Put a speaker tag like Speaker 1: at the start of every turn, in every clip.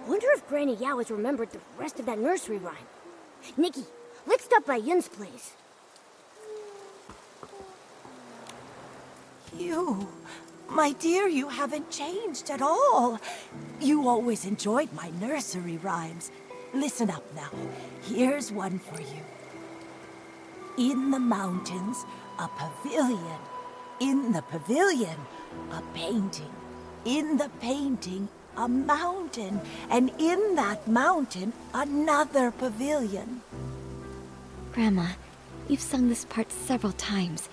Speaker 1: Wonder if Granny Yao has remembered the rest of that nursery rhyme. Nikki, let's stop by Yun's place.
Speaker 2: You, my dear, you haven't changed at all. You always enjoyed my nursery rhymes. Listen up now. Here's one for you. In the mountains, a pavilion. In the pavilion, a painting. In the painting, a mountain. And in that mountain, another pavilion.
Speaker 3: Grandma, you've sung this part several times.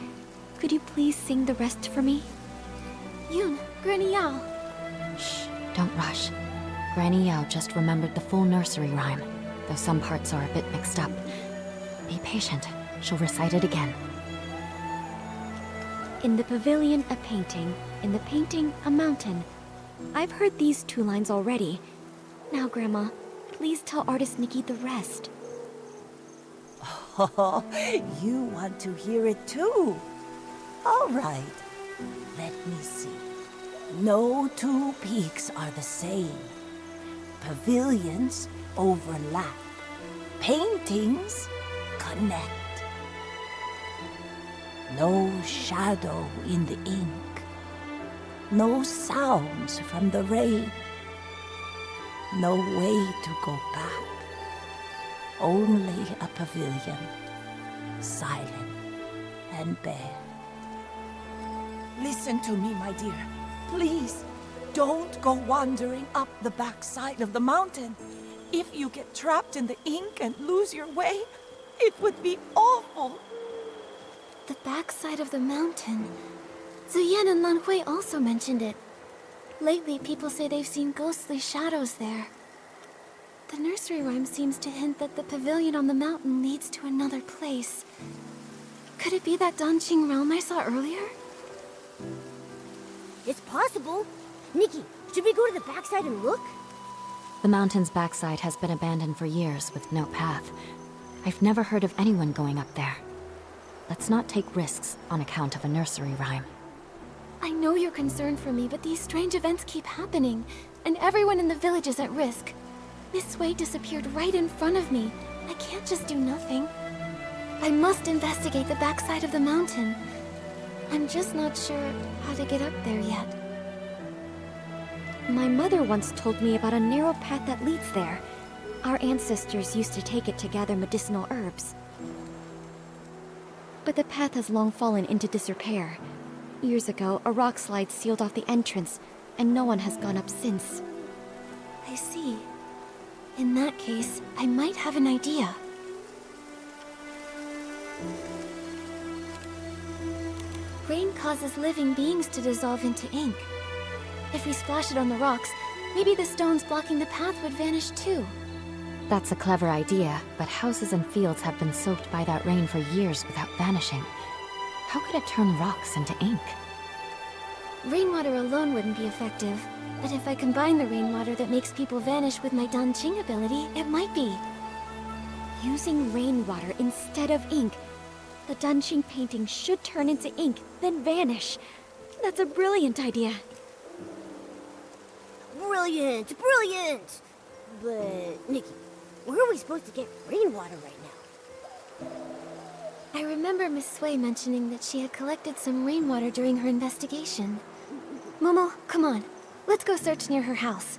Speaker 3: Could you please sing the rest for me?
Speaker 1: Yun, Granny Yao.
Speaker 3: Shh, don't rush. Granny Yao just remembered the full nursery rhyme, though some parts are a bit mixed up. Be patient. She'll recite it again. In the pavilion, a painting. In the painting, a mountain. I've heard these 2 lines already. Now, Grandma, please tell artist Nikki the rest.
Speaker 2: Oh, you want to hear it too? All right. Let me see. No 2 peaks are the same. Pavilions overlap. Paintings connect. No shadow in the ink. No sounds from the rain. No way to go back. Only a pavilion, silent and bare. Listen to me, my dear. Please, don't go wandering up the backside of the mountain. If you get trapped in the ink and lose your way, it would be awful.
Speaker 3: The backside of the mountain. Zuyan and Lan Hui also mentioned it. Lately, people say they've seen ghostly shadows there. The nursery rhyme seems to hint that the pavilion on the mountain leads to another place. Could it be that Danqing Realm I saw earlier?
Speaker 1: It's possible. Nikki, should we go to the backside and look?
Speaker 3: The mountain's backside has been abandoned for years with no path. I've never heard of anyone going up there. Let's not take risks on account of a nursery rhyme. I know you're concerned for me, but these strange events keep happening, and everyone in the village is at risk. Miss Wei disappeared right in front of me. I can't just do nothing. I must investigate the backside of the mountain. I'm just not sure how to get up there yet. My mother once told me about a narrow path that leads there. Our ancestors used to take it to gather medicinal herbs. But the path has long fallen into disrepair. Years ago, a rock slide sealed off the entrance, and no one has gone up since. I see. In that case, I might have an idea. Rain causes living beings to dissolve into ink. If we splash it on the rocks, maybe the stones blocking the path would vanish too. That's a clever idea, but houses and fields have been soaked by that rain for years without vanishing. How could it turn rocks into ink? Rainwater alone wouldn't be effective, but if I combine the rainwater that makes people vanish with my Danqing ability, it might be. Using rainwater instead of ink, the Danqing painting should turn into ink, then vanish. That's a brilliant idea.
Speaker 1: Brilliant! Brilliant! But, Nikki, where are we supposed to get rainwater right now?
Speaker 3: I remember Miss Sui mentioning that she had collected some rainwater during her investigation. Momo, come on. Let's go search near her house.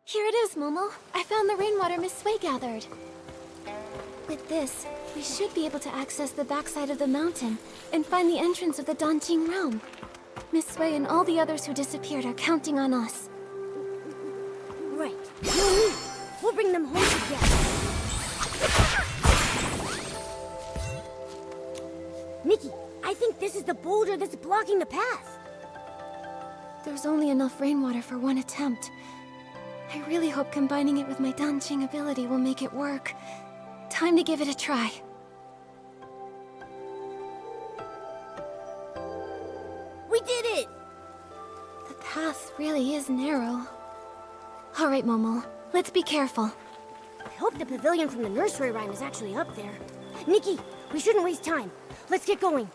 Speaker 3: Here it is, Momo. I found the rainwater Miss Sui gathered. With this, we should be able to access the backside of the mountain and find the entrance of the Danqing Realm. Miss Sui and all the others who disappeared are counting on us.
Speaker 1: Right. No need. We'll bring them home together. Nikki, I think this is the boulder that's blocking the path.
Speaker 3: There's only enough rainwater for one attempt. I really hope combining it with my Danqing ability will make it work. Time to give it a try.
Speaker 1: We did it!
Speaker 3: The path really is narrow. All right, Momo. Let's be careful.
Speaker 1: I hope the pavilion from the nursery rhyme is actually up there. Nikki, we shouldn't waste time. Let's get going.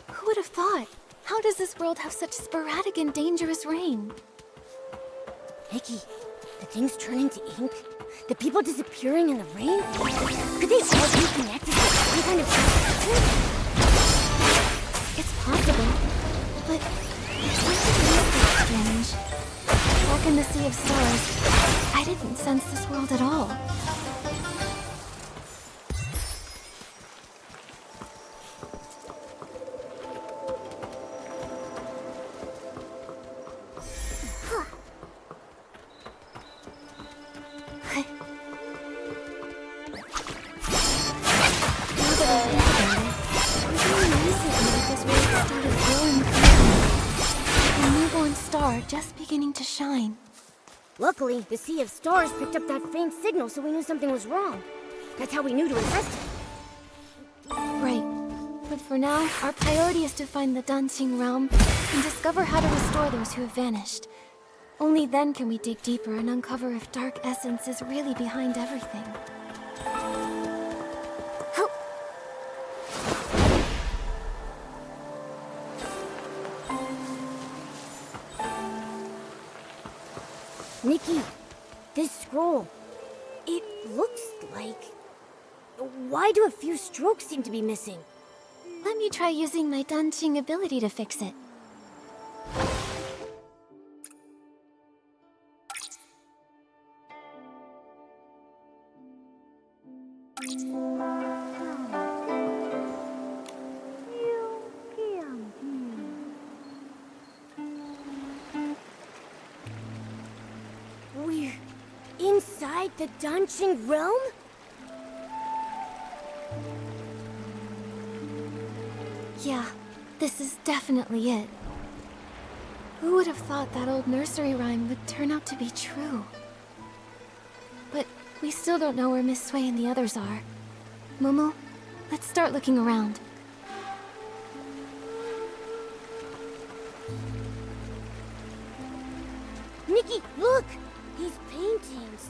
Speaker 3: Who would have thought? How does this world have such sporadic and dangerous rain?
Speaker 1: Nikki, the things turning to ink? The people disappearing in the rain? Could they all be connected to some kind of disaster?
Speaker 3: It's possible, but something else is strange. Back in the Sea of Stars, I didn't sense this world at all. Just beginning to shine.
Speaker 1: Luckily, the Sea of Stars picked up that faint signal, so we knew something was wrong. That's how we knew to arrest it.
Speaker 3: Right. But for now, our priority is to find the Danqing Realm and discover how to restore those who have vanished. Only then can we dig deeper and uncover if Dark Essence is really behind everything.
Speaker 1: Nikki, this scroll, it looks like... Why do a few strokes seem to be missing?
Speaker 3: Let me try using my Danqing ability to fix it.
Speaker 1: We're inside the Danqing Realm?
Speaker 3: Yeah, this is definitely it. Who would have thought that old nursery rhyme would turn out to be true? But we still don't know where Miss Sui and the others are. Momo, let's start looking around.
Speaker 1: Nikki, look! These paintings.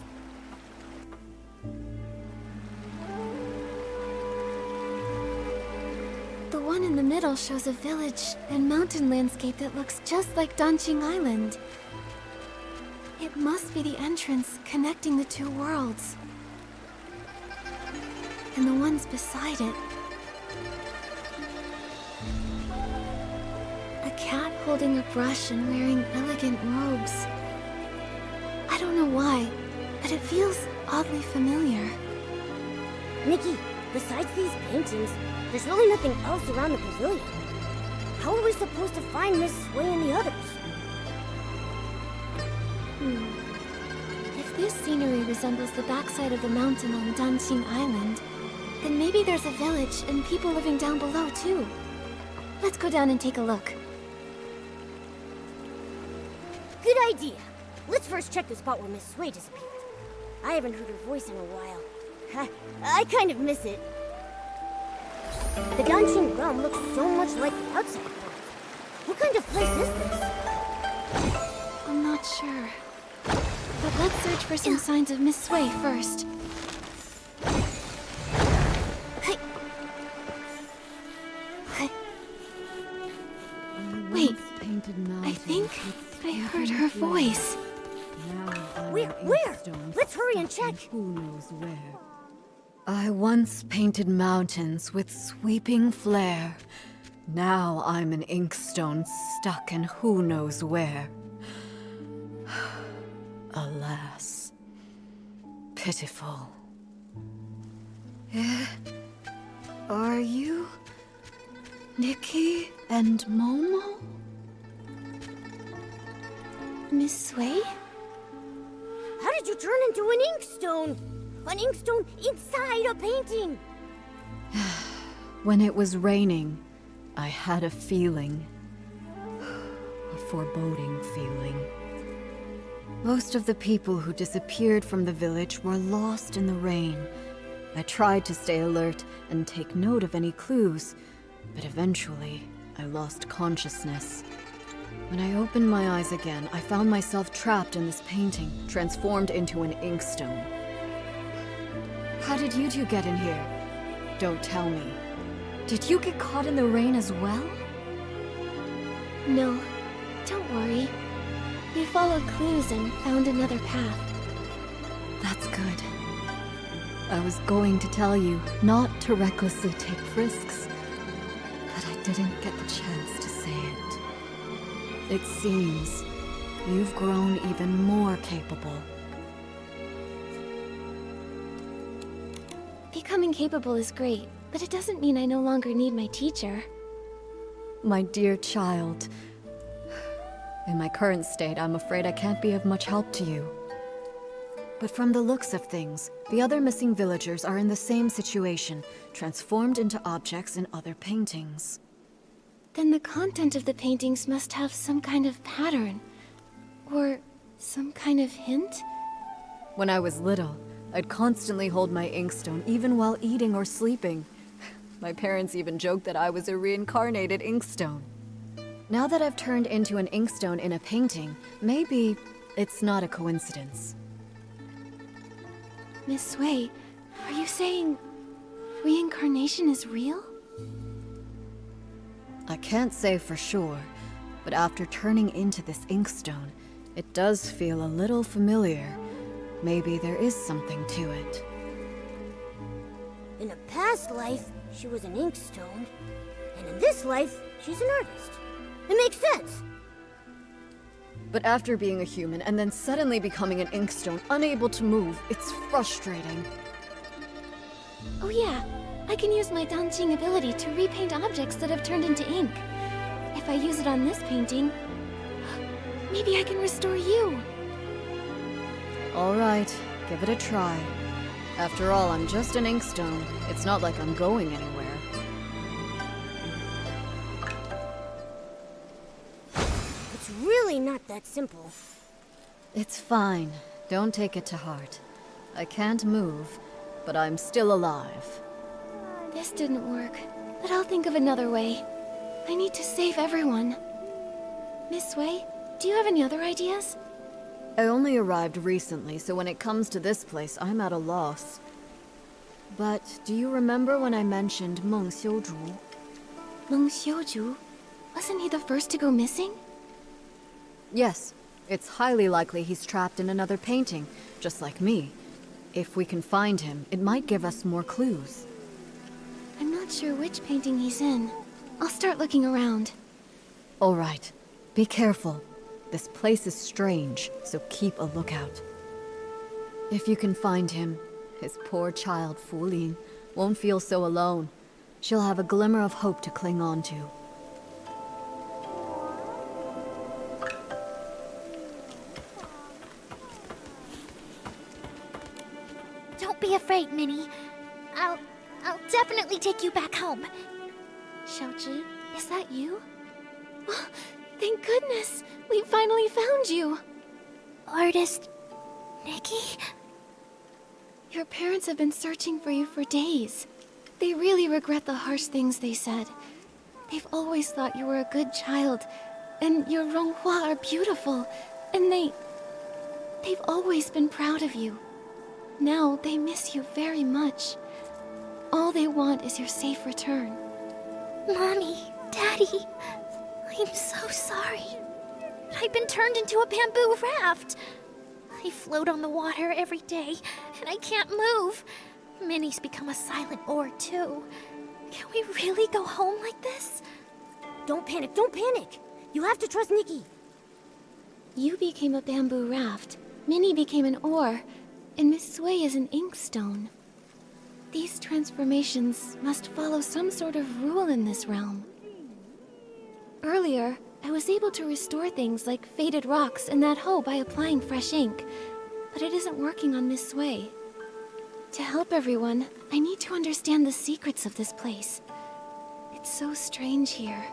Speaker 3: The one in the middle shows a village and mountain landscape that looks just like Danqing Island. It must be the entrance connecting the two worlds. And the ones beside it. A cat holding a brush and wearing elegant robes. I don't know why, but it feels oddly familiar.
Speaker 1: Nikki, besides these paintings, there's really nothing else around the pavilion. How are we supposed to find Miss Sui and the others?
Speaker 3: If this scenery resembles the backside of the mountain on Danqing Island, then maybe there's a village and people living down below too. Let's go down and take a look.
Speaker 1: Good idea. Let's first check the spot where Miss Sui disappeared. I haven't heard her voice in a while. I kind of miss it. The Danqing Realm looks so much like the outside world. What kind of place is this?
Speaker 3: I'm not sure. But let's search for some signs of Miss Sui first. Wait, I think I heard her voice.
Speaker 1: Where? Let's hurry and check.
Speaker 4: Who knows where? I once painted mountains with sweeping flair. Now I'm an inkstone stuck in who knows where. Alas. Pitiful. Are you Nikki and Momo?
Speaker 3: Miss Sui?
Speaker 1: How did you turn into an inkstone? An inkstone inside a painting?
Speaker 4: When it was raining, I had a feeling. A foreboding feeling. Most of the people who disappeared from the village were lost in the rain. I tried to stay alert and take note of any clues, but eventually I lost consciousness. When I opened my eyes again, I found myself trapped in this painting, transformed into an inkstone. How did you two get in here? Don't tell me. Did you get caught in the rain as well?
Speaker 3: No, don't worry. We followed clues and found another path.
Speaker 4: That's good. I was going to tell you not to recklessly take risks, but I didn't get the chance to say it. It seems you've grown even more capable.
Speaker 3: Becoming capable is great, but it doesn't mean I no longer need my teacher.
Speaker 4: My dear child, in my current state, I'm afraid I can't be of much help to you. But from the looks of things, the other missing villagers are in the same situation, transformed into objects in other paintings.
Speaker 3: Then the content of the paintings must have some kind of pattern. Or some kind of hint?
Speaker 4: When I was little, I'd constantly hold my inkstone even while eating or sleeping. My parents even joked that I was a reincarnated inkstone. Now that I've turned into an inkstone in a painting, maybe it's not a coincidence.
Speaker 3: Miss Sui, are you saying reincarnation is real?
Speaker 4: I can't say for sure, but after turning into this inkstone, it does feel a little familiar. Maybe there is something to it.
Speaker 1: In a past life, she was an inkstone, and in this life, she's an artist. It makes sense!
Speaker 4: But after being a human and then suddenly becoming an inkstone, unable to move, it's frustrating.
Speaker 3: Oh yeah, I can use my Danqing ability to repaint objects that have turned into ink. If I use it on this painting, maybe I can restore you.
Speaker 4: All right, give it a try. After all, I'm just an inkstone. It's not like I'm going anywhere.
Speaker 1: It's really not that simple.
Speaker 4: It's fine. Don't take it to heart. I can't move, but I'm still alive.
Speaker 3: This didn't work, but I'll think of another way. I need to save everyone. Miss Sui, do you have any other ideas?
Speaker 4: I only arrived recently, so when it comes to this place, I'm at a loss. But do you remember when I mentioned Meng Xiuzhu?
Speaker 3: Meng Xiuzhu? Wasn't he the first to go missing?
Speaker 4: Yes, it's highly likely he's trapped in another painting, just like me. If we can find him, it might give us more clues.
Speaker 3: I'm not sure which painting he's in. I'll start looking around.
Speaker 4: All right, be careful. This place is strange, so keep a lookout. If you can find him, his poor child Fu Lin won't feel so alone. She'll have a glimmer of hope to cling on to.
Speaker 5: Don't be afraid, Minnie. I'll definitely take you back home.
Speaker 3: Xiaozhi, is that you? Oh, thank goodness! We finally found you!
Speaker 5: Artist... Nikki?
Speaker 3: Your parents have been searching for you for days. They really regret the harsh things they said. They've always thought you were a good child, and your Ronghua are beautiful, and they've always been proud of you. Now they miss you very much. All they want is your safe return.
Speaker 5: Mommy, Daddy, I'm so sorry. I've been turned into a bamboo raft. I float on the water every day, and I can't move. Minnie's become a silent ore, too. Can we really go home like this?
Speaker 1: Don't panic, don't panic! You have to trust Nikki.
Speaker 3: You became a bamboo raft, Minnie became an oar, and Miss Sui is an inkstone. These transformations must follow some sort of rule in this realm. Earlier, I was able to restore things like faded rocks and that hoe by applying fresh ink, but it isn't working on Miss Sui. To help everyone, I need to understand the secrets of this place. It's so strange here.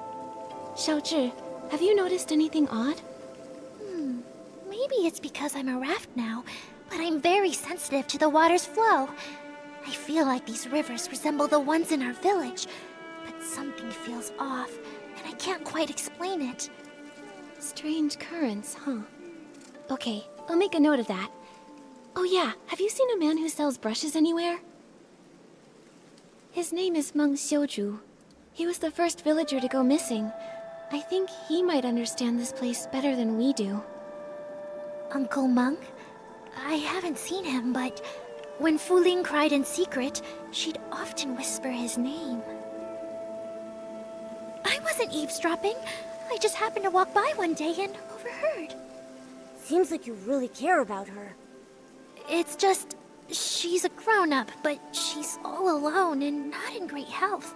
Speaker 3: Xiaozhi, have you noticed anything odd?
Speaker 5: Maybe it's because I'm a raft now, but I'm very sensitive to the water's flow. I feel like these rivers resemble the ones in our village, but something feels off, and I can't quite explain it.
Speaker 3: Strange currents, huh? Okay, I'll make a note of that. Oh yeah, have you seen a man who sells brushes anywhere? His name is Meng Xiuzhu. He was the first villager to go missing. I think he might understand this place better than we do.
Speaker 5: Uncle Meng? I haven't seen him, but when Fu Ling cried in secret, she'd often whisper his name. I wasn't eavesdropping. I just happened to walk by one day and overheard.
Speaker 1: Seems like you really care about her.
Speaker 5: It's just, she's a grown-up, but she's all alone and not in great health.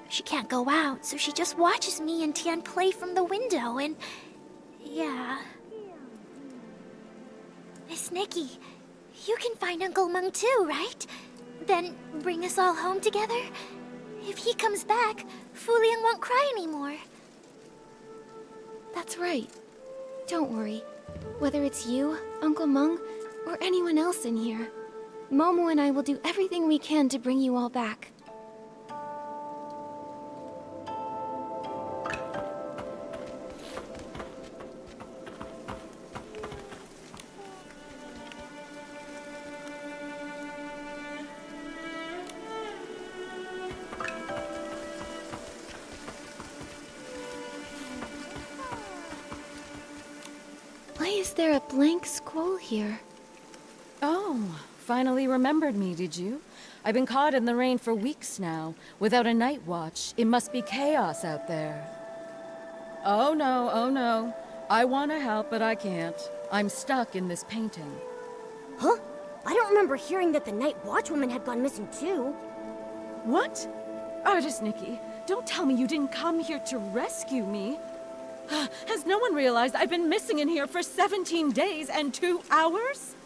Speaker 5: She can't go out, so she just watches me and Tian play from the window, and yeah. Miss Nikki, you can find Uncle Meng too, right? Then bring us all home together? If he comes back, Fu Ling won't cry anymore.
Speaker 3: That's right. Don't worry. Whether it's you, Uncle Meng, or anyone else in here, Momo and I will do everything we can to bring you all back. Why is there a blank scroll here?
Speaker 6: Oh, finally remembered me, did you? I've been caught in the rain for weeks now. Without a night watch, it must be chaos out there. Oh no. I want to help, but I can't. I'm stuck in this painting.
Speaker 1: Huh? I don't remember hearing that the night watchwoman had gone missing too.
Speaker 6: What? Artist Nikki, don't tell me you didn't come here to rescue me. Has no one realized I've been missing in here for 17 days and 2 hours?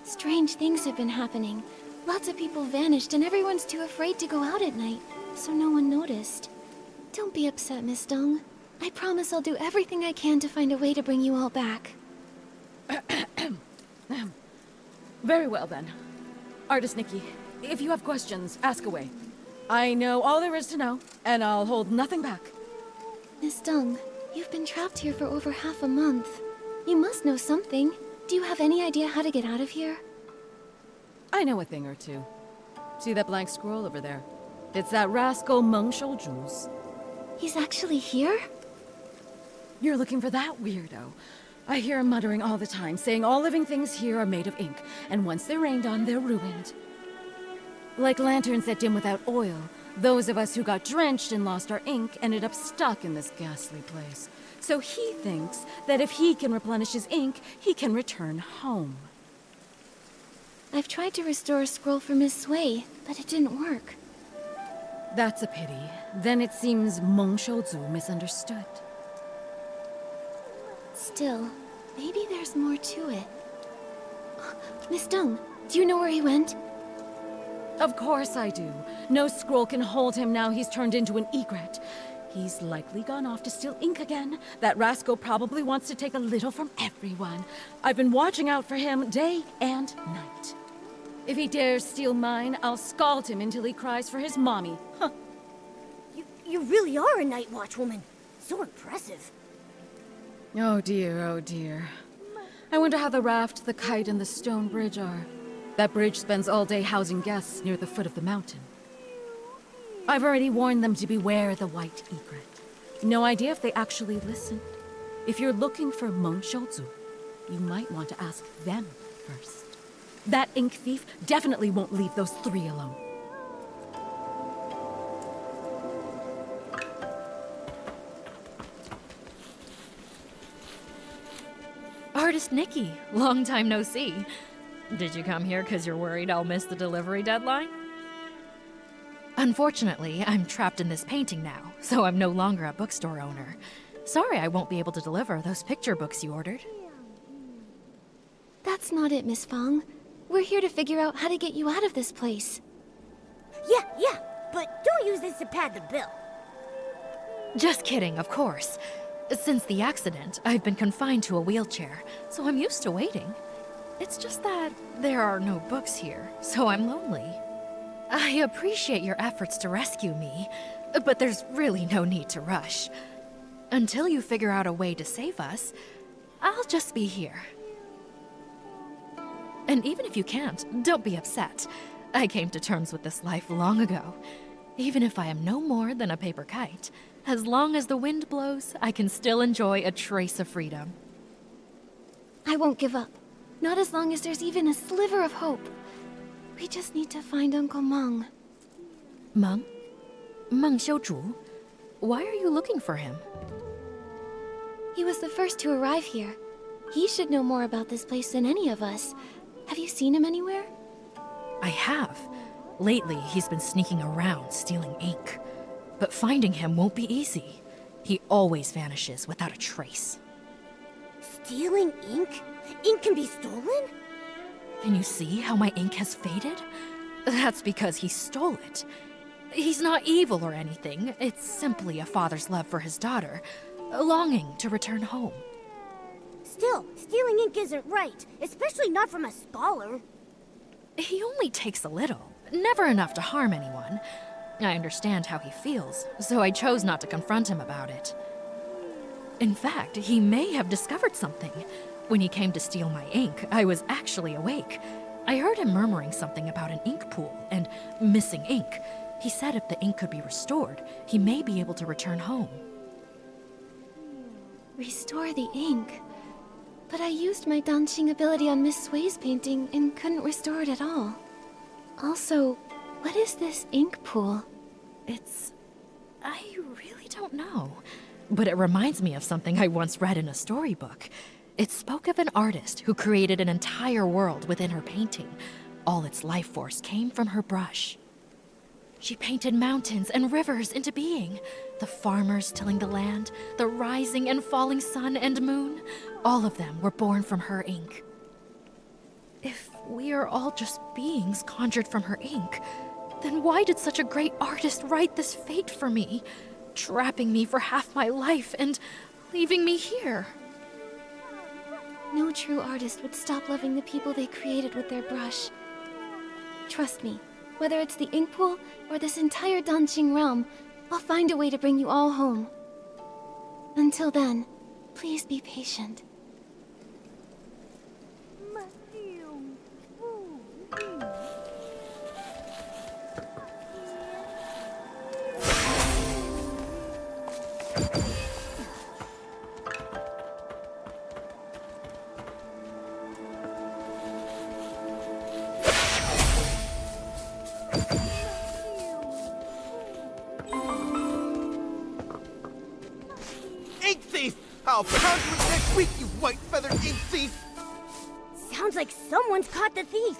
Speaker 3: Strange things have been happening. Lots of people vanished and everyone's too afraid to go out at night, so no one noticed. Don't be upset, Miss Dong. I promise I'll do everything I can to find a way to bring you all back.
Speaker 6: Very well then. Artist Nikki, if you have questions, ask away. I know all there is to know, and I'll hold nothing back.
Speaker 3: Miss Dong, you've been trapped here for over half a month. You must know something. Do you have any idea how to get out of here?
Speaker 6: I know a thing or two. See that blank scroll over there? It's that rascal Meng Xiuzhu's.
Speaker 3: He's actually here?
Speaker 6: You're looking for that weirdo. I hear him muttering all the time, saying all living things here are made of ink, and once they're rained on, they're ruined. Like lanterns that dim without oil, those of us who got drenched and lost our ink ended up stuck in this ghastly place. So he thinks that if he can replenish his ink, he can return home.
Speaker 3: I've tried to restore a scroll for Miss Sui, but it didn't work.
Speaker 6: That's a pity. Then it seems Meng Xiuzhu misunderstood.
Speaker 3: Still, maybe there's more to it. Miss Dong, do you know where he went?
Speaker 6: Of course I do. No scroll can hold him now he's turned into an egret. He's likely gone off to steal ink again. That rascal probably wants to take a little from everyone. I've been watching out for him day and night. If he dares steal mine, I'll scald him until he cries for his mommy. Huh.
Speaker 1: You really are a night watchwoman. So impressive.
Speaker 6: Oh dear. I wonder how the raft, the kite, and the stone bridge are. That bridge spends all day housing guests near the foot of the mountain. I've already warned them to beware the white egret. No idea if they actually listened. If you're looking for Meng Xiuzhu, you might want to ask them first. That ink thief definitely won't leave those three alone.
Speaker 7: Artist Nikki, long time no see. Did you come here because you're worried I'll miss the delivery deadline? Unfortunately, I'm trapped in this painting now, so I'm no longer a bookstore owner. Sorry I won't be able to deliver those picture books you ordered.
Speaker 3: That's not it, Miss Fong. We're here to figure out how to get you out of this place.
Speaker 1: Yeah, but don't use this to pad the bill.
Speaker 7: Just kidding, of course. Since the accident, I've been confined to a wheelchair, so I'm used to waiting. It's just that there are no books here, so I'm lonely. I appreciate your efforts to rescue me, but there's really no need to rush. Until you figure out a way to save us, I'll just be here. And even if you can't, don't be upset. I came to terms with this life long ago. Even if I am no more than a paper kite, as long as the wind blows, I can still enjoy a trace of freedom.
Speaker 3: I won't give up. Not as long as there's even a sliver of hope. We just need to find Uncle Meng.
Speaker 7: Meng? Meng Xiuzhu? Why are you looking for him?
Speaker 3: He was the first to arrive here. He should know more about this place than any of us. Have you seen him anywhere?
Speaker 7: I have. Lately, he's been sneaking around, stealing ink. But finding him won't be easy. He always vanishes without a trace.
Speaker 1: Stealing ink? Ink can be stolen?
Speaker 7: Can you see how my ink has faded? That's because he stole it. He's not evil or anything. It's simply a father's love for his daughter, a longing to return home.
Speaker 1: Still, stealing ink isn't right, especially not from a scholar.
Speaker 7: He only takes a little, never enough to harm anyone. I understand how he feels, so I chose not to confront him about it. In fact, he may have discovered something. When he came to steal my ink, I was actually awake. I heard him murmuring something about an ink pool and missing ink. He said if the ink could be restored, he may be able to return home.
Speaker 3: Restore the ink? But I used my Danqing ability on Miss Sui's painting and couldn't restore it at all. Also, what is this ink pool?
Speaker 7: I really don't know. But it reminds me of something I once read in a storybook. It spoke of an artist who created an entire world within her painting. All its life force came from her brush. She painted mountains and rivers into being. The farmers tilling the land, the rising and falling sun and moon, all of them were born from her ink. If we are all just beings conjured from her ink, then why did such a great artist write this fate for me, trapping me for half my life and leaving me here?
Speaker 3: No true artist would stop loving the people they created with their brush. Trust me, whether it's the ink pool or this entire Danqing Realm, I'll find a way to bring you all home. Until then, please be patient.
Speaker 8: Ink thief! I'll pound you next week, you white-feathered ink thief!
Speaker 1: Sounds like someone's caught the thief.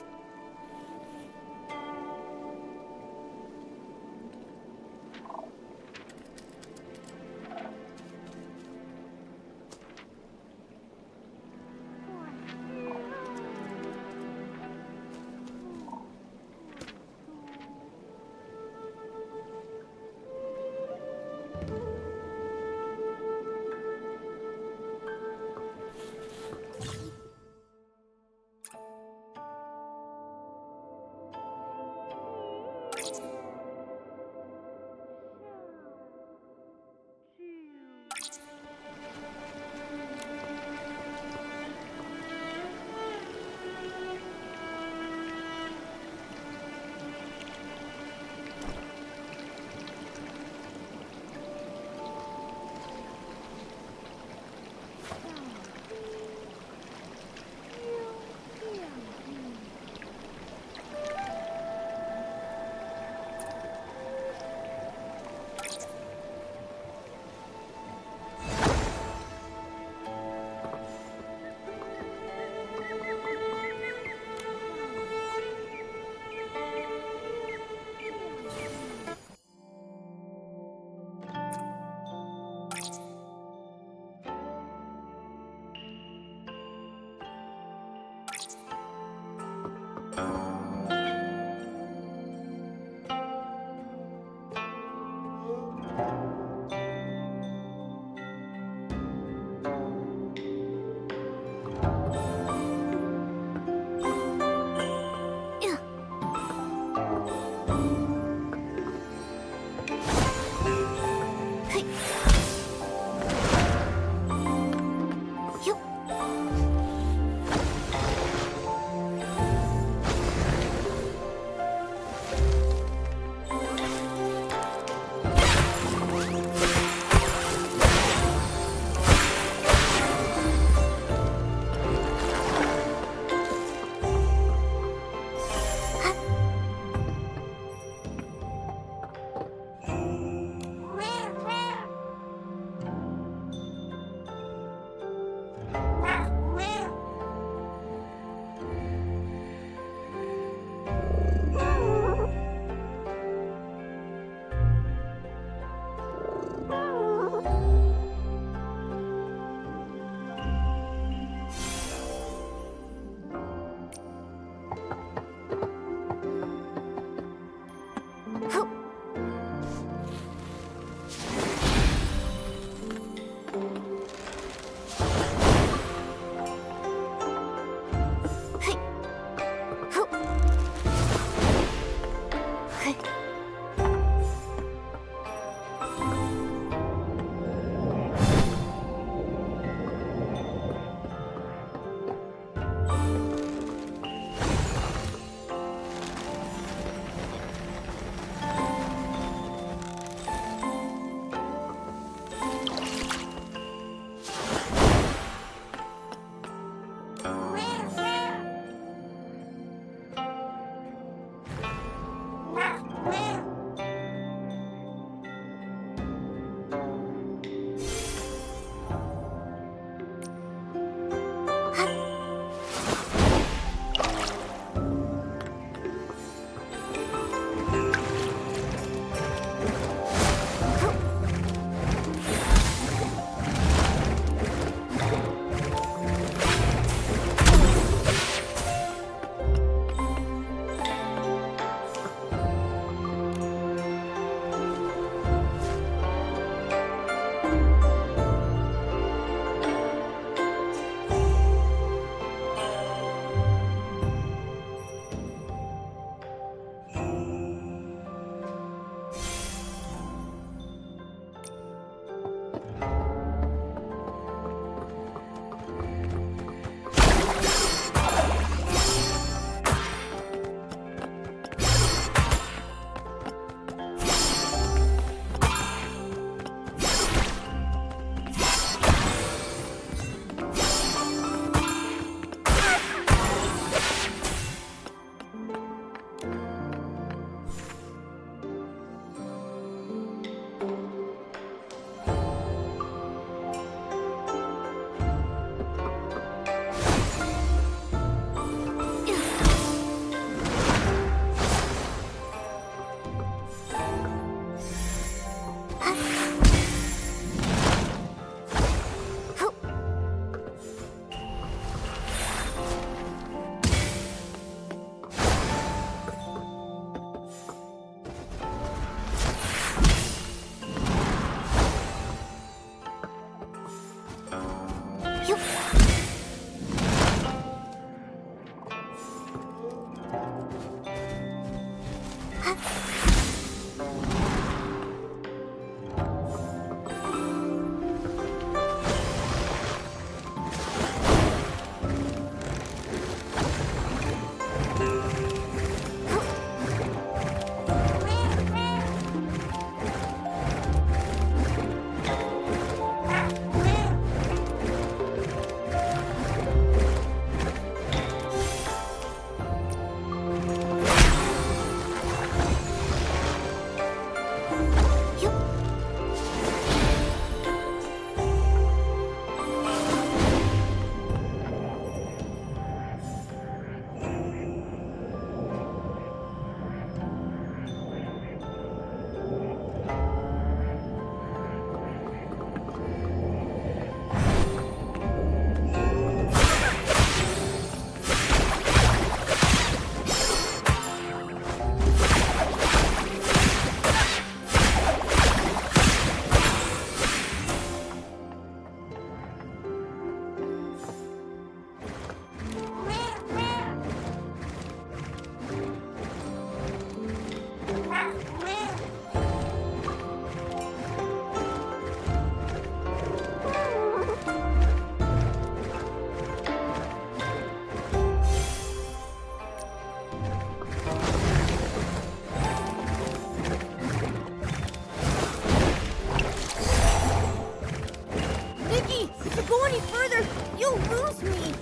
Speaker 1: me.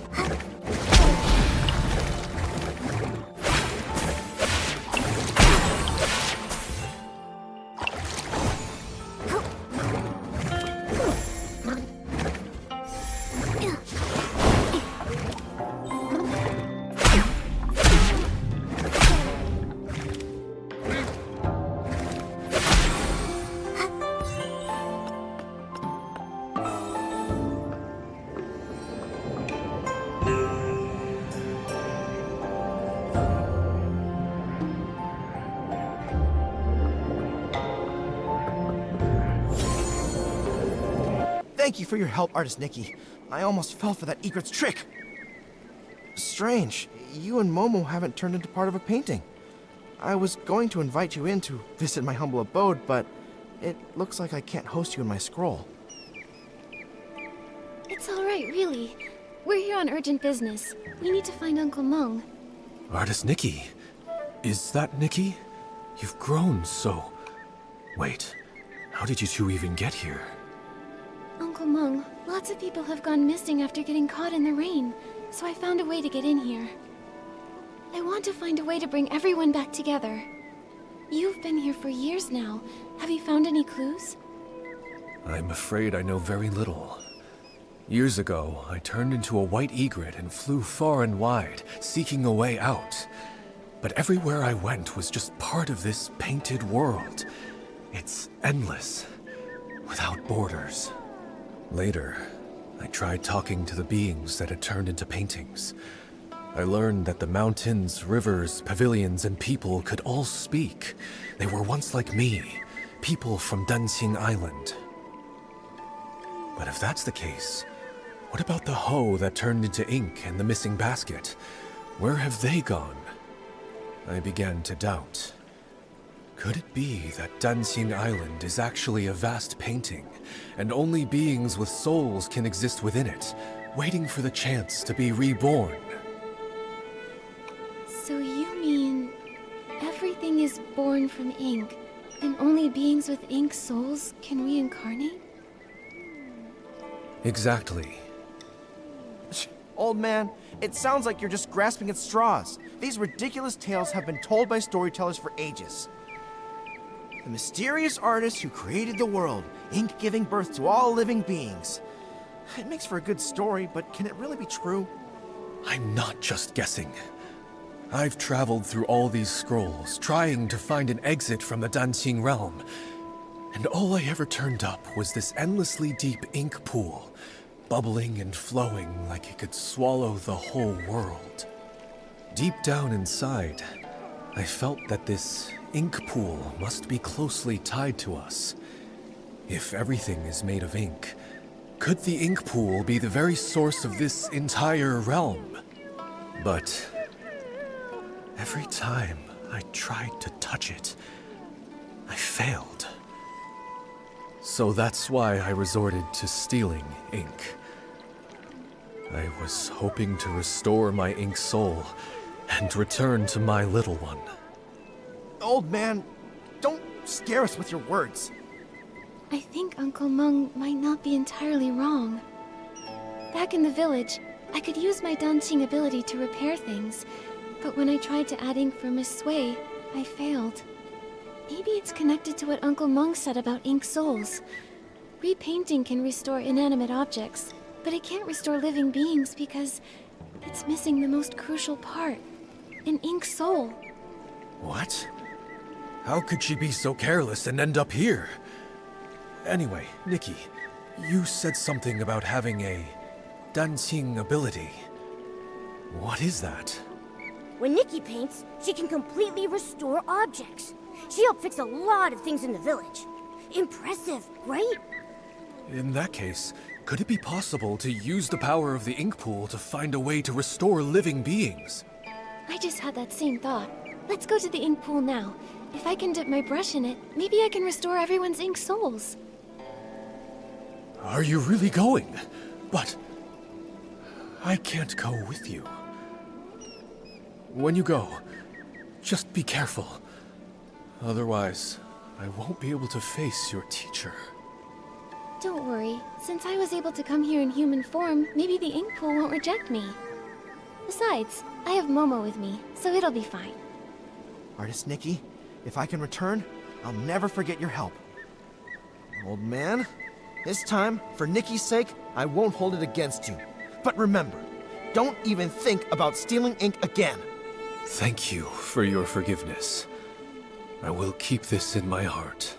Speaker 8: Thank you for your help, Artist Nikki. I almost fell for that egret's trick. Strange, you and Momo haven't turned into part of a painting. I was going to invite you in to visit my humble abode, but it looks like I can't host you in my scroll.
Speaker 3: It's all right, really. We're here on urgent business. We need to find Uncle Meng.
Speaker 9: Artist Nikki. Is that Nikki? You've grown so... Wait, how did you two even get here?
Speaker 3: Uncle Meng, lots of people have gone missing after getting caught in the rain, so I found a way to get in here. I want to find a way to bring everyone back together. You've been here for years now. Have you found any clues?
Speaker 9: I'm afraid I know very little. Years ago, I turned into a white egret and flew far and wide, seeking a way out. But everywhere I went was just part of this painted world. It's endless, without borders. Later, I tried talking to the beings that had turned into paintings. I learned that the mountains, rivers, pavilions, and people could all speak. They were once like me, people from Danqing Island. But if that's the case, what about the hoe that turned into ink and the missing basket? Where have they gone? I began to doubt. Could it be that Danqing Island is actually a vast painting, and only beings with souls can exist within it, waiting for the chance to be reborn?
Speaker 3: So you mean everything is born from ink, and only beings with ink souls can reincarnate?
Speaker 9: Exactly.
Speaker 8: Old man, it sounds like you're just grasping at straws. These ridiculous tales have been told by storytellers for ages. The mysterious artist who created the world, ink giving birth to all living beings. It makes for a good story, but can it really be true?
Speaker 9: I'm not just guessing. I've traveled through all these scrolls, trying to find an exit from the Danqing Realm. And all I ever turned up was this endlessly deep ink pool, bubbling and flowing like it could swallow the whole world. Deep down inside, I felt that this ink pool must be closely tied to us. If everything is made of ink, could the ink pool be the very source of this entire realm? But every time I tried to touch it, I failed. So that's why I resorted to stealing ink. I was hoping to restore my ink soul and return to my little one.
Speaker 8: Old man, don't scare us with your words.
Speaker 3: I think Uncle Meng might not be entirely wrong. Back in the village, I could use my Danqing ability to repair things, but when I tried to add ink for Miss Sui, I failed. Maybe it's connected to what Uncle Meng said about ink souls. Repainting can restore inanimate objects, but it can't restore living beings because it's missing the most crucial part, an ink soul.
Speaker 9: What? How could she be so careless and end up here? Anyway, Nikki, you said something about having a Danqing ability. What is that?
Speaker 1: When Nikki paints, she can completely restore objects. She helped fix a lot of things in the village. Impressive, right?
Speaker 9: In that case, could it be possible to use the power of the ink pool to find a way to restore living beings?
Speaker 3: I just had that same thought. Let's go to the ink pool now. If I can dip my brush in it, maybe I can restore everyone's ink souls.
Speaker 9: Are you really going? But I can't go with you. When you go, just be careful. Otherwise, I won't be able to face your teacher.
Speaker 3: Don't worry. Since I was able to come here in human form, maybe the ink pool won't reject me. Besides, I have Momo with me, so it'll be fine.
Speaker 8: Artist Nikki, if I can return, I'll never forget your help. Old man, this time, for Nikki's sake, I won't hold it against you. But remember, don't even think about stealing ink again.
Speaker 9: Thank you for your forgiveness. I will keep this in my heart.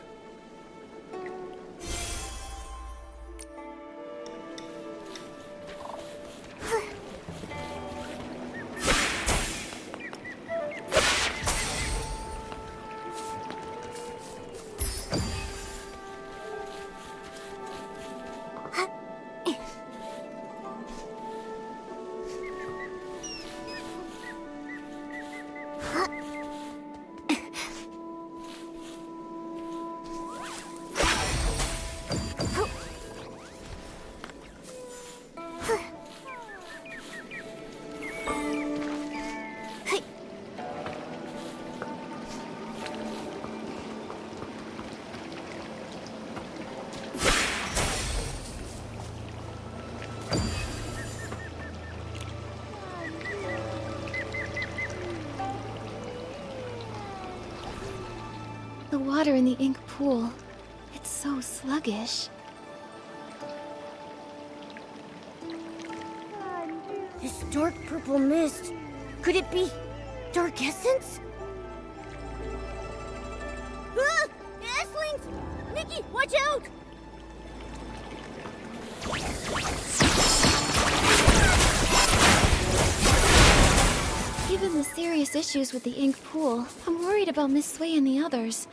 Speaker 3: The water in the ink pool, it's so sluggish.
Speaker 1: This dark purple mist, could it be dark essence? Ah! Esslings! Nikki, watch out!
Speaker 3: Given the serious issues with the ink pool, I'm worried about Miss Sui and the others.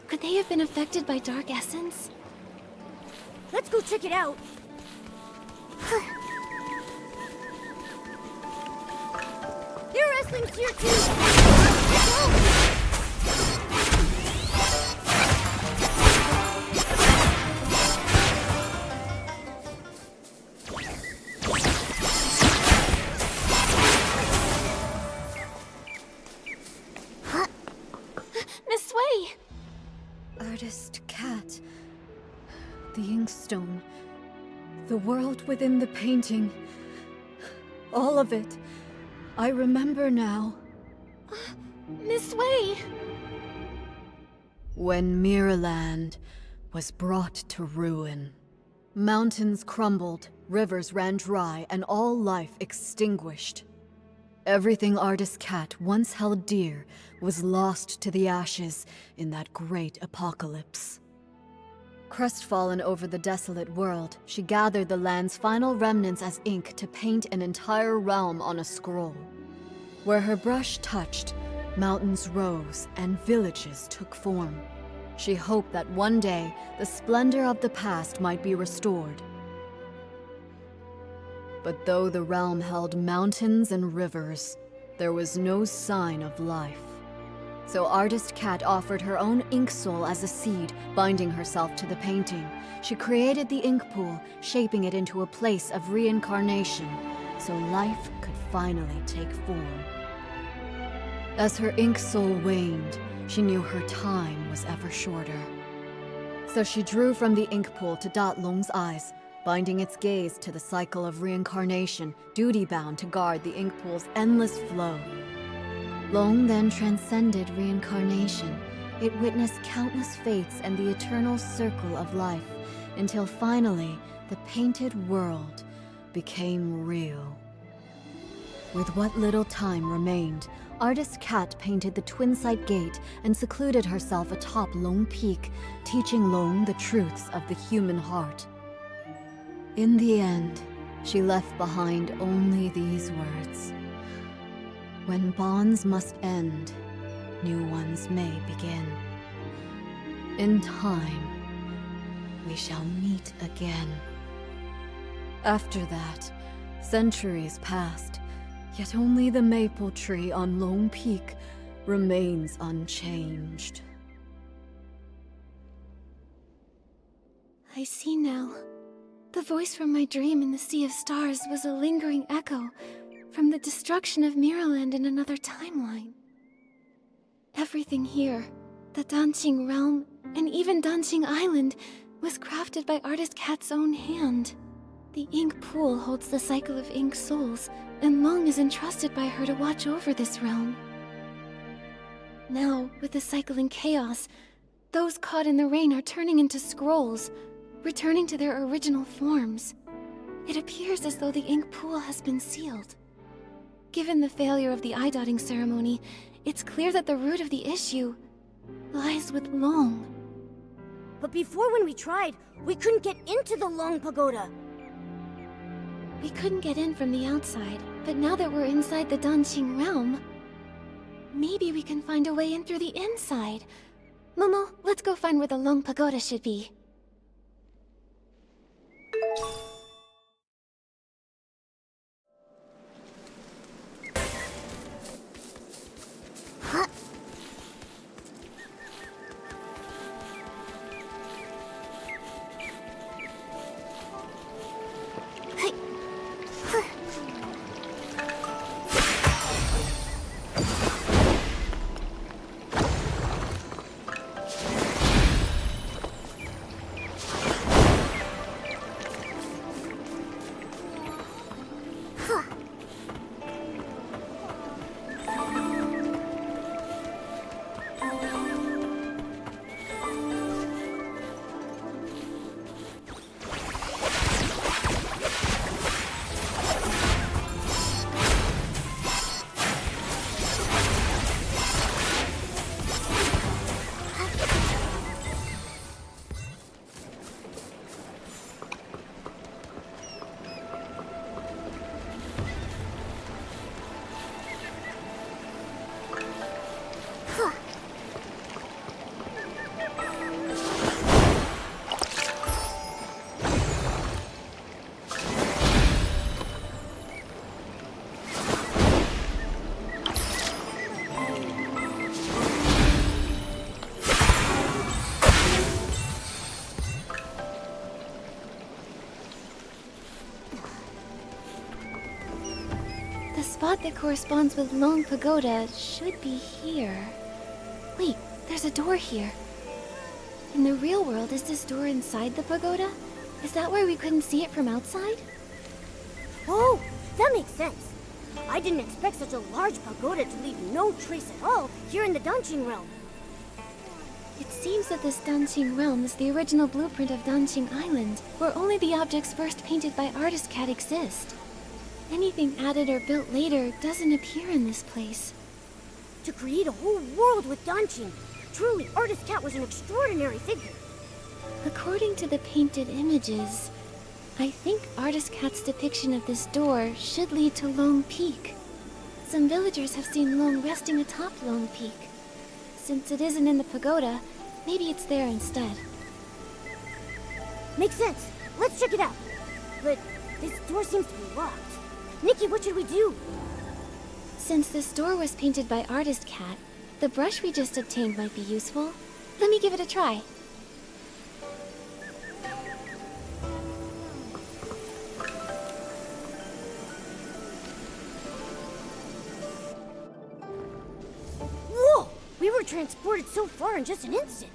Speaker 3: Could they have been affected by dark essence?
Speaker 1: Let's go check it out. There are Esslings here too!
Speaker 3: Miss Sui!
Speaker 4: Artist Cat. The inkstone. The world within the painting. All of it. I remember now.
Speaker 3: Miss Sui!
Speaker 4: When Miraland was brought to ruin, mountains crumbled, rivers ran dry, and all life extinguished. Everything Artist Cat once held dear was lost to the ashes in that great apocalypse. Crestfallen over the desolate world, she gathered the land's final remnants as ink to paint an entire realm on a scroll. Where her brush touched, mountains rose and villages took form. She hoped that one day, the splendor of the past might be restored. But though the realm held mountains and rivers, there was no sign of life. So Artist Cat offered her own ink soul as a seed, binding herself to the painting. She created the ink pool, shaping it into a place of reincarnation, so life could finally take form. As her ink soul waned, she knew her time was ever shorter. So she drew from the ink pool to Cat Loong's eyes, binding its gaze to the cycle of reincarnation, duty-bound to guard the ink pool's endless flow. Loong then transcended reincarnation. It witnessed countless fates and the eternal circle of life, until finally, the painted world became real. With what little time remained, Artist Cat painted the Twinsight Gate and secluded herself atop Loong Peak, teaching Loong the truths of the human heart. In the end, she left behind only these words. When bonds must end, new ones may begin. In time, we shall meet again. After that, centuries passed, yet only the maple tree on Loong Peak remains unchanged.
Speaker 3: I see now. The voice from my dream in the Sea of Stars was a lingering echo from the destruction of Miraland in another timeline. Everything here, the Danqing Realm, and even Danqing Island, was crafted by artist Cat's own hand. The ink pool holds the cycle of ink souls, and Loong is entrusted by her to watch over this realm. Now, with the cycle in chaos, those caught in the rain are turning into scrolls, returning to their original forms. It appears as though the ink pool has been sealed. Given the failure of the eye-dotting ceremony, it's clear that the root of the issue lies with Loong.
Speaker 1: But before, when we tried, we couldn't get into the Loong Pagoda.
Speaker 3: We couldn't get in from the outside, but now that we're inside the Danqing Realm, maybe we can find a way in through the inside. Momo, let's go find where the Loong Pagoda should be. The spot that corresponds with Loong Pagoda should be here. Wait, there's a door here. In the real world, is this door inside the pagoda? Is that why we couldn't see it from outside?
Speaker 1: Oh, that makes sense. I didn't expect such a large pagoda to leave no trace at all here in the Danqing Realm.
Speaker 3: It seems that this Danqing Realm is the original blueprint of Danqing Island, where only the objects first painted by artist Cat exist. Anything added or built later doesn't appear in this place.
Speaker 1: To create a whole world with Danqing, truly, artist Cat was an extraordinary figure.
Speaker 3: According to the painted images, I think artist Cat's depiction of this door should lead to Loong Peak. Some villagers have seen Loong resting atop Loong Peak. Since it isn't in the pagoda, maybe it's there instead.
Speaker 1: Makes sense. Let's check it out. But this door seems to be locked. Nikki, what should we do?
Speaker 3: Since this door was painted by artist Cat, the brush we just obtained might be useful. Let me give it a try.
Speaker 1: Whoa! We were transported so far in just an instant.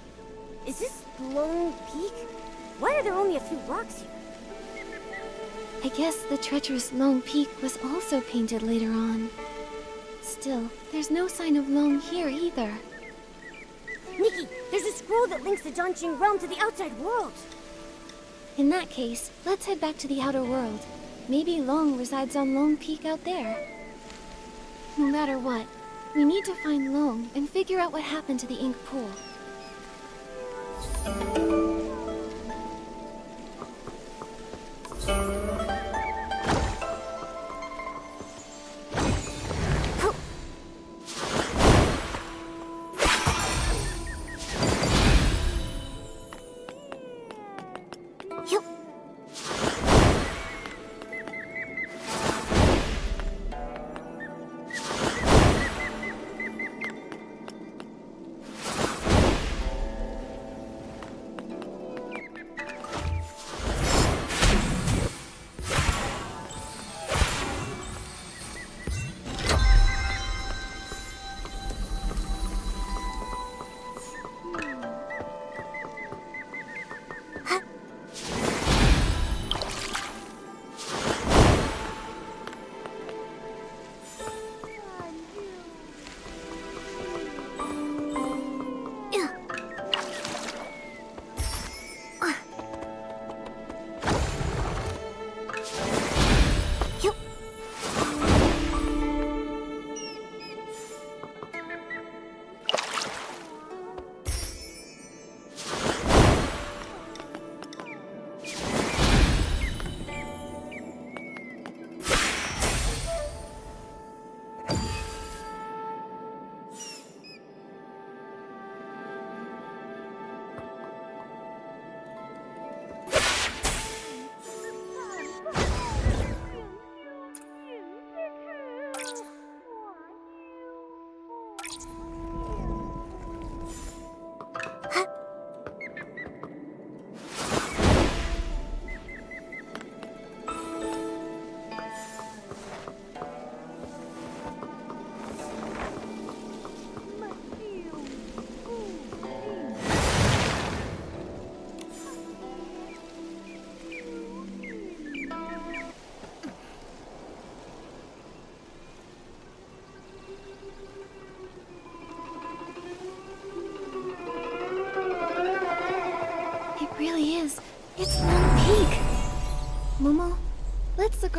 Speaker 1: Is this Loong Peak? Why are there only a few rocks here?
Speaker 3: I guess the treacherous Loong Peak was also painted later on. Still, there's no sign of Loong here either.
Speaker 1: Nikki, there's a scroll that links the Danqing Realm to the outside world.
Speaker 3: In that case, let's head back to the outer world. Maybe Loong resides on Loong Peak out there. No matter what, we need to find Loong and figure out what happened to the ink pool.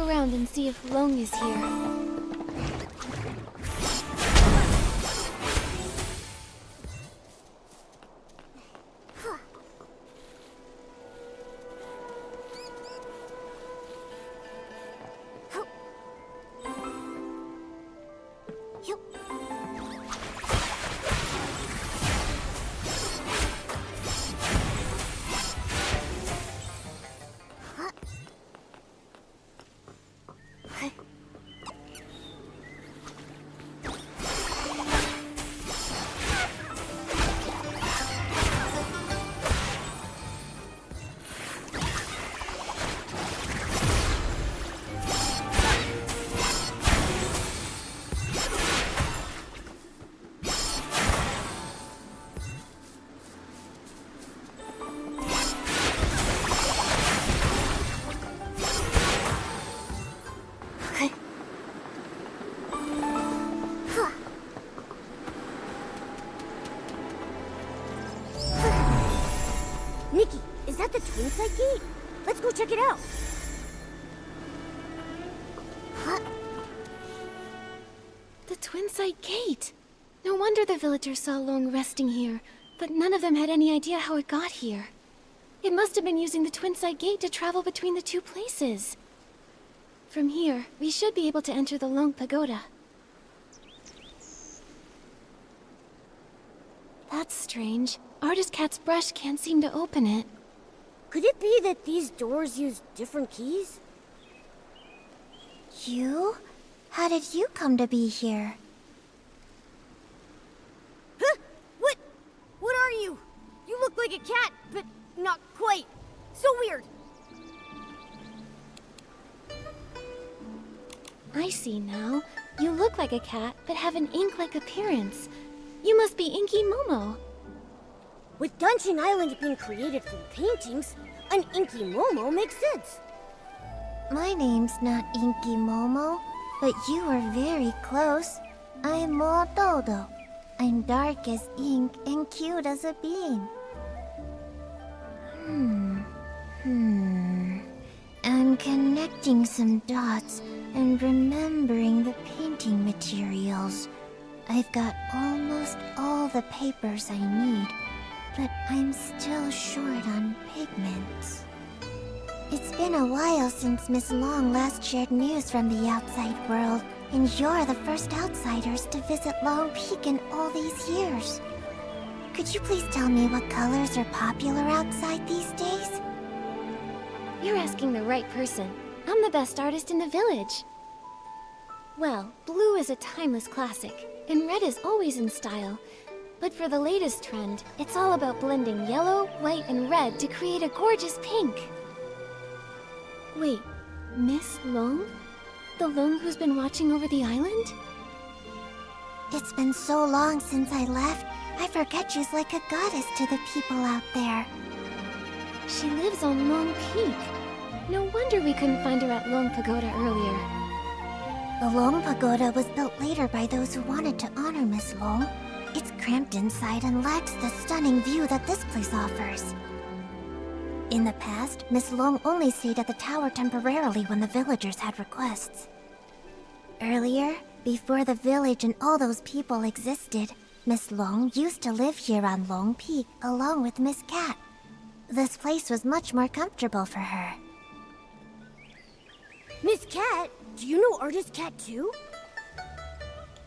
Speaker 3: around and see if Loong is here.
Speaker 1: Nikki, is that the Twinsight gate? Let's go check it out.
Speaker 3: The Twinsight gate! No wonder the villagers saw Loong resting here, but none of them had any idea how it got here. It must have been using the Twinsight gate to travel between the two places. From here, we should be able to enter the Loong Pagoda. That's strange. Artist Cat's brush can't seem to open it.
Speaker 1: Could it be that these doors use different keys?
Speaker 5: You? How did you come to be here?
Speaker 1: Huh? What? What are you? You look like a cat, but not quite. So weird.
Speaker 3: I see now. You look like a cat, but have an ink-like appearance. You must be Inky Momo.
Speaker 1: With Danqing Island being created from paintings, an Inky Momo makes sense.
Speaker 5: My name's not Inky Momo, but you are very close. I'm Mo Dodo. I'm dark as ink and cute as a bean. I'm connecting some dots and remembering the painting materials. I've got almost all the papers I need, but I'm still short on pigments. It's been a while since Miss Loong last shared news from the outside world, and you're the first outsiders to visit Long Peak in all these years. Could you please tell me what colors are popular outside these days?
Speaker 3: You're asking the right person. I'm the best artist in the village. Well, blue is a timeless classic, and red is always in style. But for the latest trend, it's all about blending yellow, white, and red to create a gorgeous pink. Wait, Miss Loong? The Loong who's been watching over the island?
Speaker 5: It's been so long since I left, I forget she's like a goddess to the people out there.
Speaker 3: She lives on Long Peak. No wonder we couldn't find her at Loong Pagoda earlier.
Speaker 5: The Loong Pagoda was built later by those who wanted to honor Miss Loong. It's cramped inside and lacks the stunning view that this place offers. In the past, Miss Loong only stayed at the tower temporarily when the villagers had requests. Earlier, before the village and all those people existed, Miss Loong used to live here on Long Peak along with Miss Cat. This place was much more comfortable for her.
Speaker 1: Miss Cat? Do you know Artist Cat too?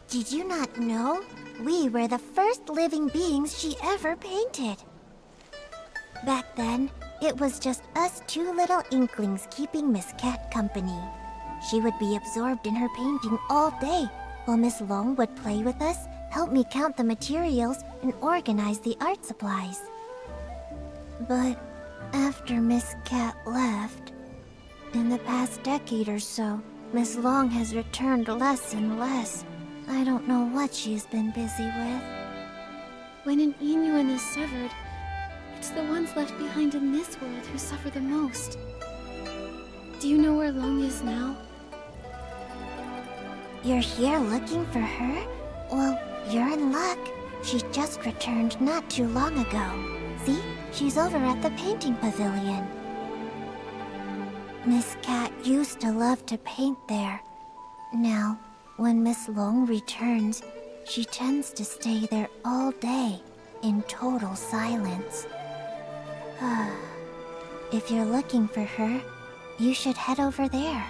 Speaker 5: Did you not know? We were the first living beings she ever painted. Back then, it was just us two little Inklings keeping Miss Cat company. She would be absorbed in her painting all day, while Miss Loong would play with us, help me count the materials, and organize the art supplies. But after Miss Cat left, in the past decade or so, Miss Loong has returned less and less. I don't know what she's been busy with.
Speaker 3: When an Yuan is severed, it's the ones left behind in this world who suffer the most. Do you know where Loong is now?
Speaker 5: You're here looking for her? Well, you're in luck. She just returned not too long ago. See? She's over at the painting pavilion.
Speaker 10: Miss Cat used to love to paint there. Now, when Miss Loong returns, she tends to stay there all day, in total silence. If you're looking for her, you should head over there.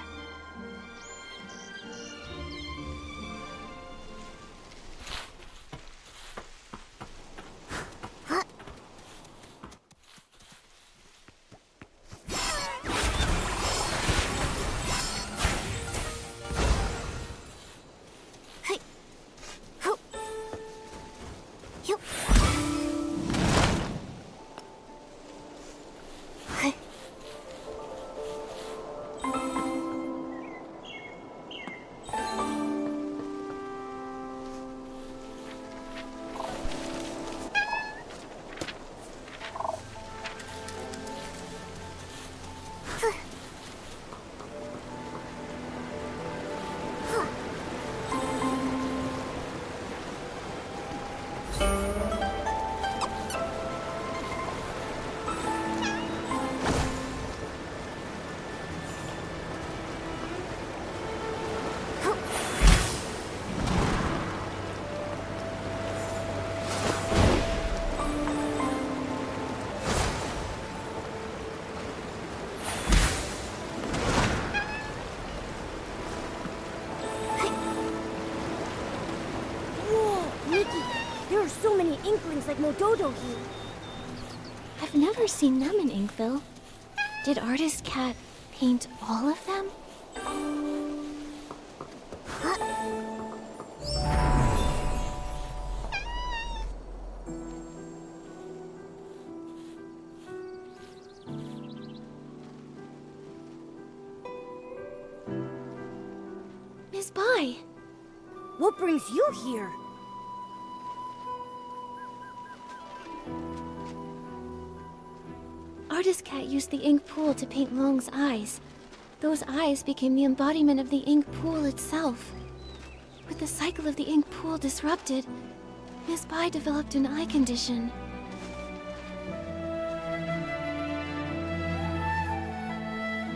Speaker 1: There are so many Inklings like Mododo here.
Speaker 3: I've never seen them in Inkville. Did Artist Cat paint all of them?
Speaker 5: Miss Bai!
Speaker 1: What brings you here?
Speaker 3: Artist Cat used the ink pool to paint Loong's eyes. Those eyes became the embodiment of the ink pool itself. With the cycle of the ink pool disrupted, Miss Bai developed an eye condition.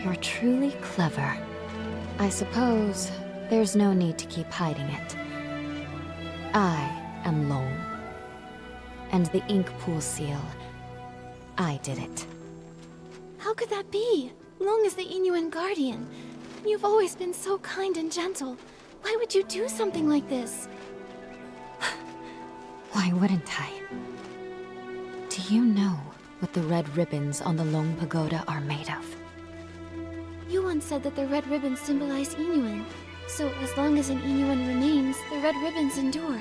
Speaker 4: You're truly clever. I suppose there's no need to keep hiding it. I am Loong. And the ink pool seal, I did it.
Speaker 3: How could that be? Loong is the Inuan guardian. You've always been so kind and gentle. Why would you do something like this?
Speaker 4: Why wouldn't I? Do you know what the red ribbons on the Loong Pagoda are made of?
Speaker 3: Yuan said that the red ribbons symbolize Inuan. So as long as an Inuan remains, the red ribbons endure.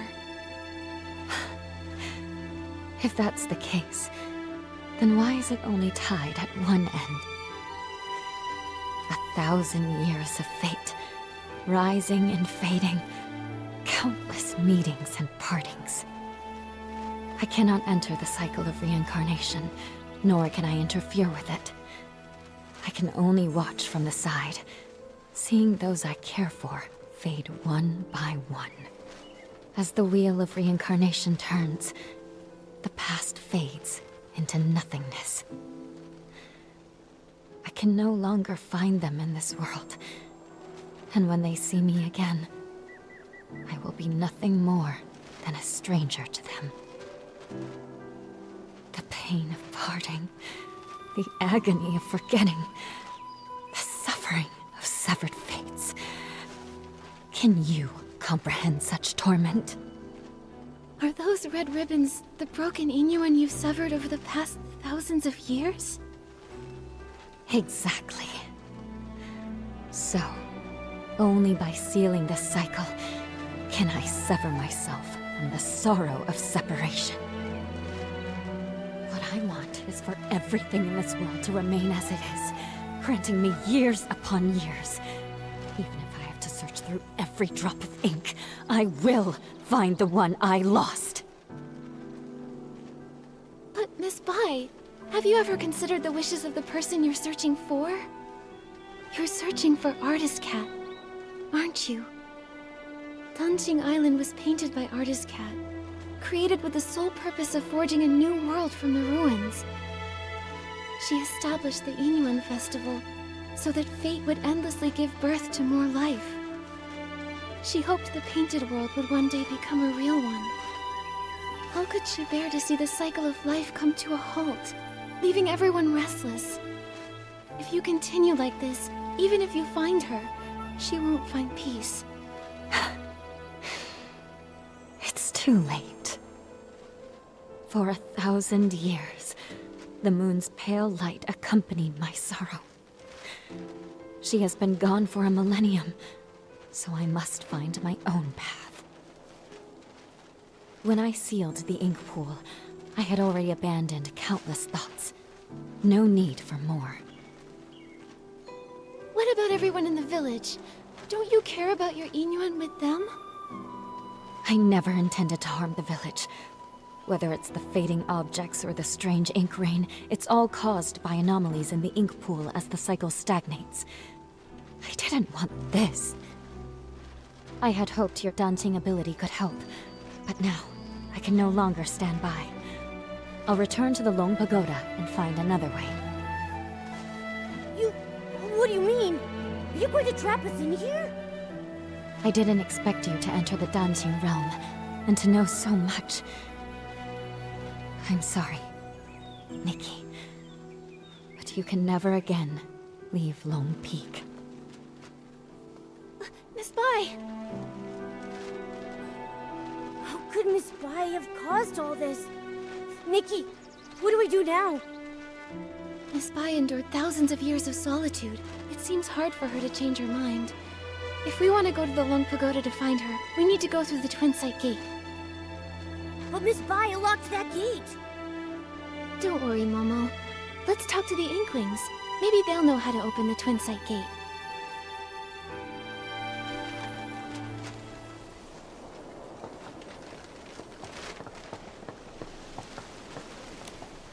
Speaker 4: If that's the case, then why is it only tied at one end? 1,000 years of fate, rising and fading, countless meetings and partings. I cannot enter the cycle of reincarnation, nor can I interfere with it. I can only watch from the side, seeing those I care for fade one by one. As the wheel of reincarnation turns, the past fades into nothingness. I can no longer find them in this world, and when they see me again, I will be nothing more than a stranger to them. The pain of parting, the agony of forgetting, the suffering of severed fates. Can you comprehend such torment?
Speaker 3: Are those red ribbons the broken Inuan you've severed over the past thousands of years?
Speaker 4: Exactly. So, only by sealing this cycle can I sever myself from the sorrow of separation. What I want is for everything in this world to remain as it is, granting me years upon years. Even if I have to search through every drop of ink, I will find the one I lost.
Speaker 3: But Miss Bai, have you ever considered the wishes of the person you're searching for? You're searching for Artist Cat, aren't you? Danqing Island was painted by Artist Cat, created with the sole purpose of forging a new world from the ruins. She established the Inuan festival, so that fate would endlessly give birth to more life. She hoped the painted world would one day become a real one. How could she bear to see the cycle of life come to a halt, leaving everyone restless? If you continue like this, even if you find her, she won't find peace.
Speaker 4: It's too late. For 1,000 years, the moon's pale light accompanied my sorrow. She has been gone for a millennium, so I must find my own path. When I sealed the ink pool, I had already abandoned countless thoughts. No need for more.
Speaker 3: What about everyone in the village? Don't you care about your Yuan with them?
Speaker 4: I never intended to harm the village. Whether it's the fading objects or the strange ink rain, it's all caused by anomalies in the ink pool as the cycle stagnates. I didn't want this. I had hoped your dancing ability could help, but now I can no longer stand by. I'll return to the Loong Pagoda and find another way.
Speaker 1: What do you mean? Are you going to trap us in here?
Speaker 4: I didn't expect you to enter the Danqing Realm, and to know so much. I'm sorry, Nikki. But you can never again leave Loong Peak.
Speaker 3: Miss Bai!
Speaker 1: How could Miss Bai have caused all this? Nikki, what do we do now?
Speaker 3: Miss Bai endured thousands of years of solitude. It seems hard for her to change her mind. If we want to go to the Loong Pagoda to find her, we need to go through the Twinsight gate.
Speaker 1: But Miss Bai unlocked that gate.
Speaker 3: Don't worry, Momo. Let's talk to the Inklings. Maybe they'll know how to open the Twinsight gate.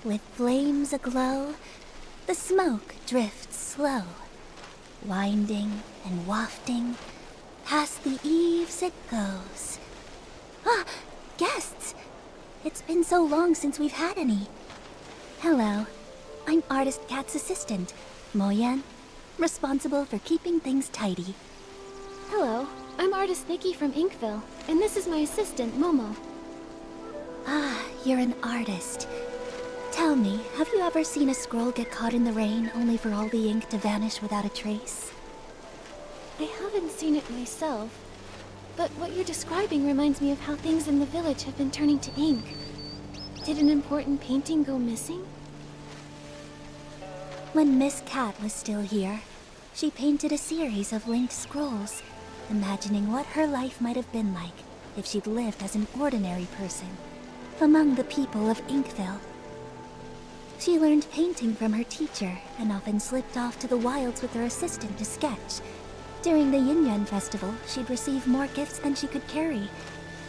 Speaker 10: With flames aglow, the smoke drifts slow, winding and wafting, past the eaves it goes. Ah, guests! It's been so long since we've had any. Hello, I'm Artist Cat's assistant, Yuan, responsible for keeping things tidy.
Speaker 3: Hello, I'm Artist Nikki from Inkville, and this is my assistant, Momo.
Speaker 10: Ah, you're an artist. Tell me, have you ever seen a scroll get caught in the rain only for all the ink to vanish without a trace?
Speaker 3: I haven't seen it myself, but what you're describing reminds me of how things in the village have been turning to ink. Did an important painting go missing?
Speaker 10: When Miss Cat was still here, she painted a series of linked scrolls, imagining what her life might have been like if she'd lived as an ordinary person among the people of Inkville. She learned painting from her teacher and often slipped off to the wilds with her assistant to sketch. During the Yuan festival, she'd receive more gifts than she could carry.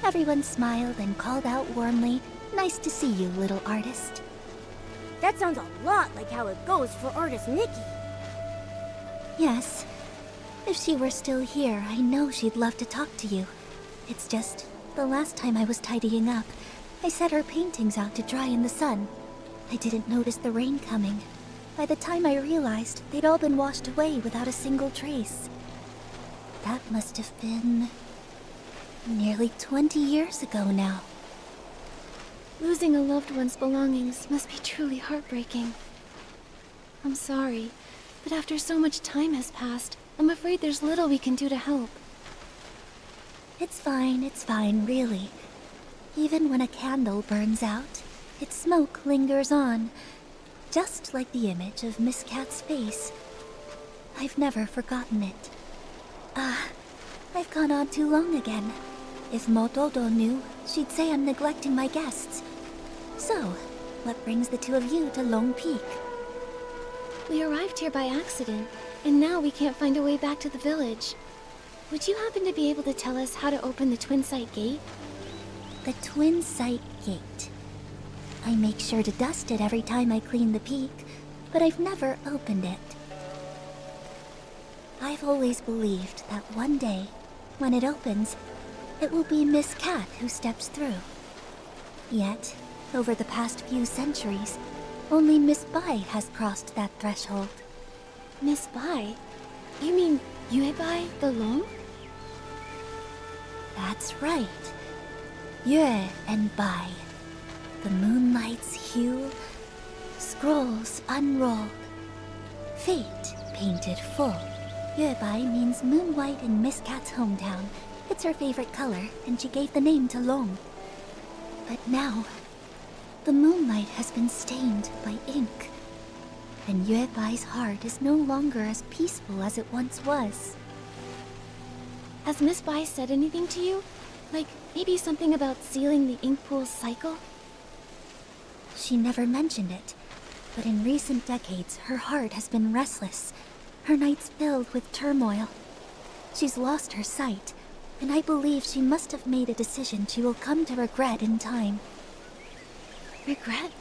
Speaker 10: Everyone smiled and called out warmly, "Nice to see you, little artist."
Speaker 1: That sounds a lot like how it goes for artist Nikki.
Speaker 10: Yes. If she were still here, I know she'd love to talk to you. It's just, the last time I was tidying up, I set her paintings out to dry in the sun. I didn't notice the rain coming. By the time I realized, they'd all been washed away without a single trace. That must have been nearly 20 years ago now.
Speaker 3: Losing a loved one's belongings must be truly heartbreaking. I'm sorry, but after so much time has passed, I'm afraid there's little we can do to help.
Speaker 10: It's fine, really. Even when a candle burns out, its smoke lingers on, just like the image of Miss Cat's face. I've never forgotten it. I've gone on too long again. If Motodo knew, she'd say I'm neglecting my guests. So, what brings the two of you to Loong Peak?
Speaker 3: We arrived here by accident, and now we can't find a way back to the village. Would you happen to be able to tell us how to open the Twinsight gate?
Speaker 10: The Twinsight gate. I make sure to dust it every time I clean the peak, but I've never opened it. I've always believed that one day, when it opens, it will be Miss Cat who steps through. Yet, over the past few centuries, only Miss Bai has crossed that threshold.
Speaker 3: Miss Bai? You mean Yue Bai the Loong?
Speaker 10: That's right. Yue and Bai. The moonlight's hue, scrolls unrolled. Fate painted full. Yue Bai means moon white in Miss Cat's hometown. It's her favorite color, and she gave the name to Loong. But now, the moonlight has been stained by ink. And Yue Bai's heart is no longer as peaceful as it once was.
Speaker 3: Has Miss Bai said anything to you? Like, maybe something about sealing the ink pool's cycle?
Speaker 10: She never mentioned it, but in recent decades, her heart has been restless, her nights filled with turmoil. She's lost her sight, and I believe she must have made a decision she will come to regret in time.
Speaker 3: Regret?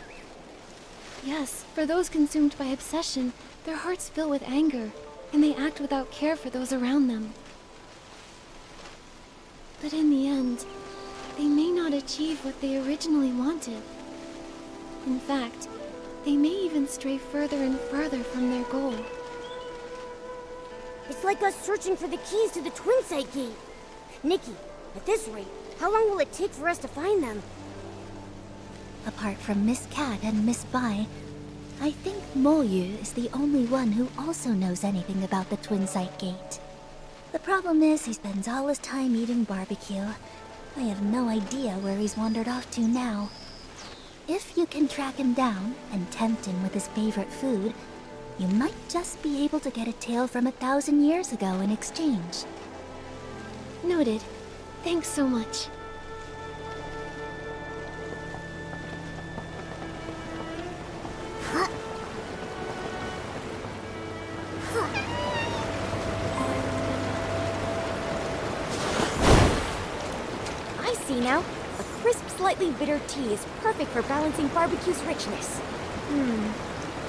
Speaker 3: Yes, for those consumed by obsession, their hearts fill with anger, and they act without care for those around them. But in the end, they may not achieve what they originally wanted. In fact, they may even stray further and further from their goal.
Speaker 1: It's like us searching for the keys to the Twinsight gate. Nikki, at this rate, how long will it take for us to find them?
Speaker 10: Apart from Miss Cat and Miss Bai, I think Mo Yu is the only one who also knows anything about the Twinsight gate. The problem is he spends all his time eating barbecue. I have no idea where he's wandered off to now. If you can track him down and tempt him with his favorite food, you might just be able to get a tale from 1,000 years ago in exchange.
Speaker 3: Noted. Thanks so much.
Speaker 1: I see now. A crisp, slightly bitter tea is perfect for balancing barbecue's richness.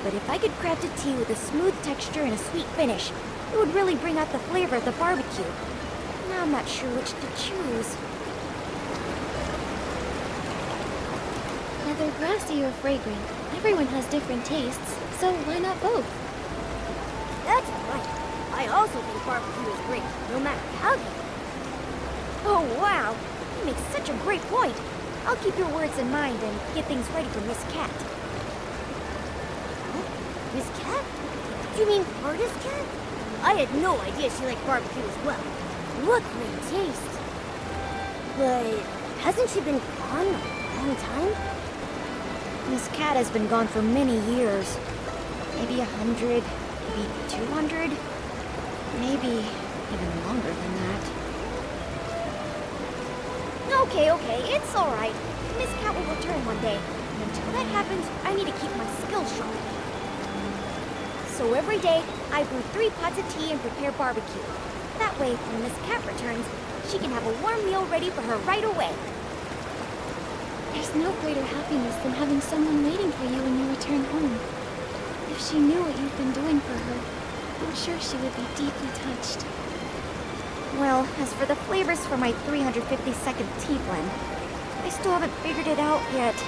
Speaker 1: But if I could craft a tea with a smooth texture and a sweet finish, it would really bring out the flavor of the barbecue. Now I'm not sure which to choose.
Speaker 3: Whether grassy or fragrant, everyone has different tastes, so why not both?
Speaker 1: That's right. I also think barbecue is great, no matter how you eat. Oh, wow. You make such a great point. I'll keep your words in mind and get things ready for Miss Cat. Huh? Miss Cat? Do you mean Artist Cat? I had no idea she liked barbecue as well. What great taste. But hasn't she been gone a long time? Miss Cat has been gone for many years. Maybe 100, maybe 200, maybe even longer than that. Okay, it's alright. Miss Cat will return one day. And until that happens, I need to keep my skills sharp. So every day, I brew 3 pots of tea and prepare barbecue. That way, when Miss Cat returns, she can have a warm meal ready for her right away.
Speaker 3: There's no greater happiness than having someone waiting for you when you return home. If she knew what you've been doing for her, I'm sure she would be deeply touched.
Speaker 1: Well, as for the flavors for my 352nd tea blend, I still haven't figured it out yet.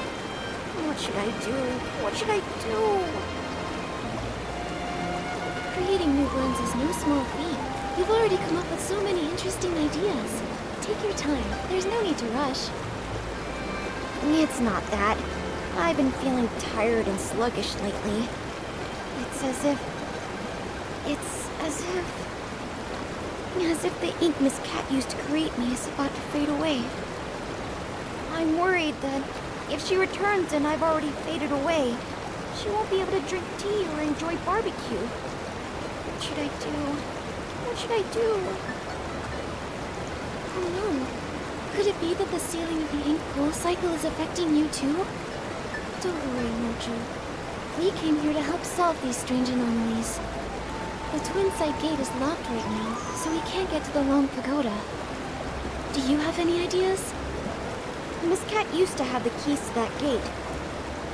Speaker 1: What should I do? What should I do?
Speaker 3: Creating new blends is no small feat. You've already come up with so many interesting ideas. Take your time. There's no need to rush.
Speaker 1: It's not that. I've been feeling tired and sluggish lately. It's as if the ink Miss Cat used to create me is about to fade away. I'm worried that if she returns and I've already faded away, she won't be able to drink tea or enjoy barbecue. What should I do? What should I do?
Speaker 3: Oh no. Could it be that the sealing of the ink pool cycle is affecting you too? Don't worry, Moju. We came here to help solve these strange anomalies. The Twinsight gate is locked right now, so we can't get to the Long Pagoda. Do you have any ideas?
Speaker 1: Miss Cat used to have the keys to that gate,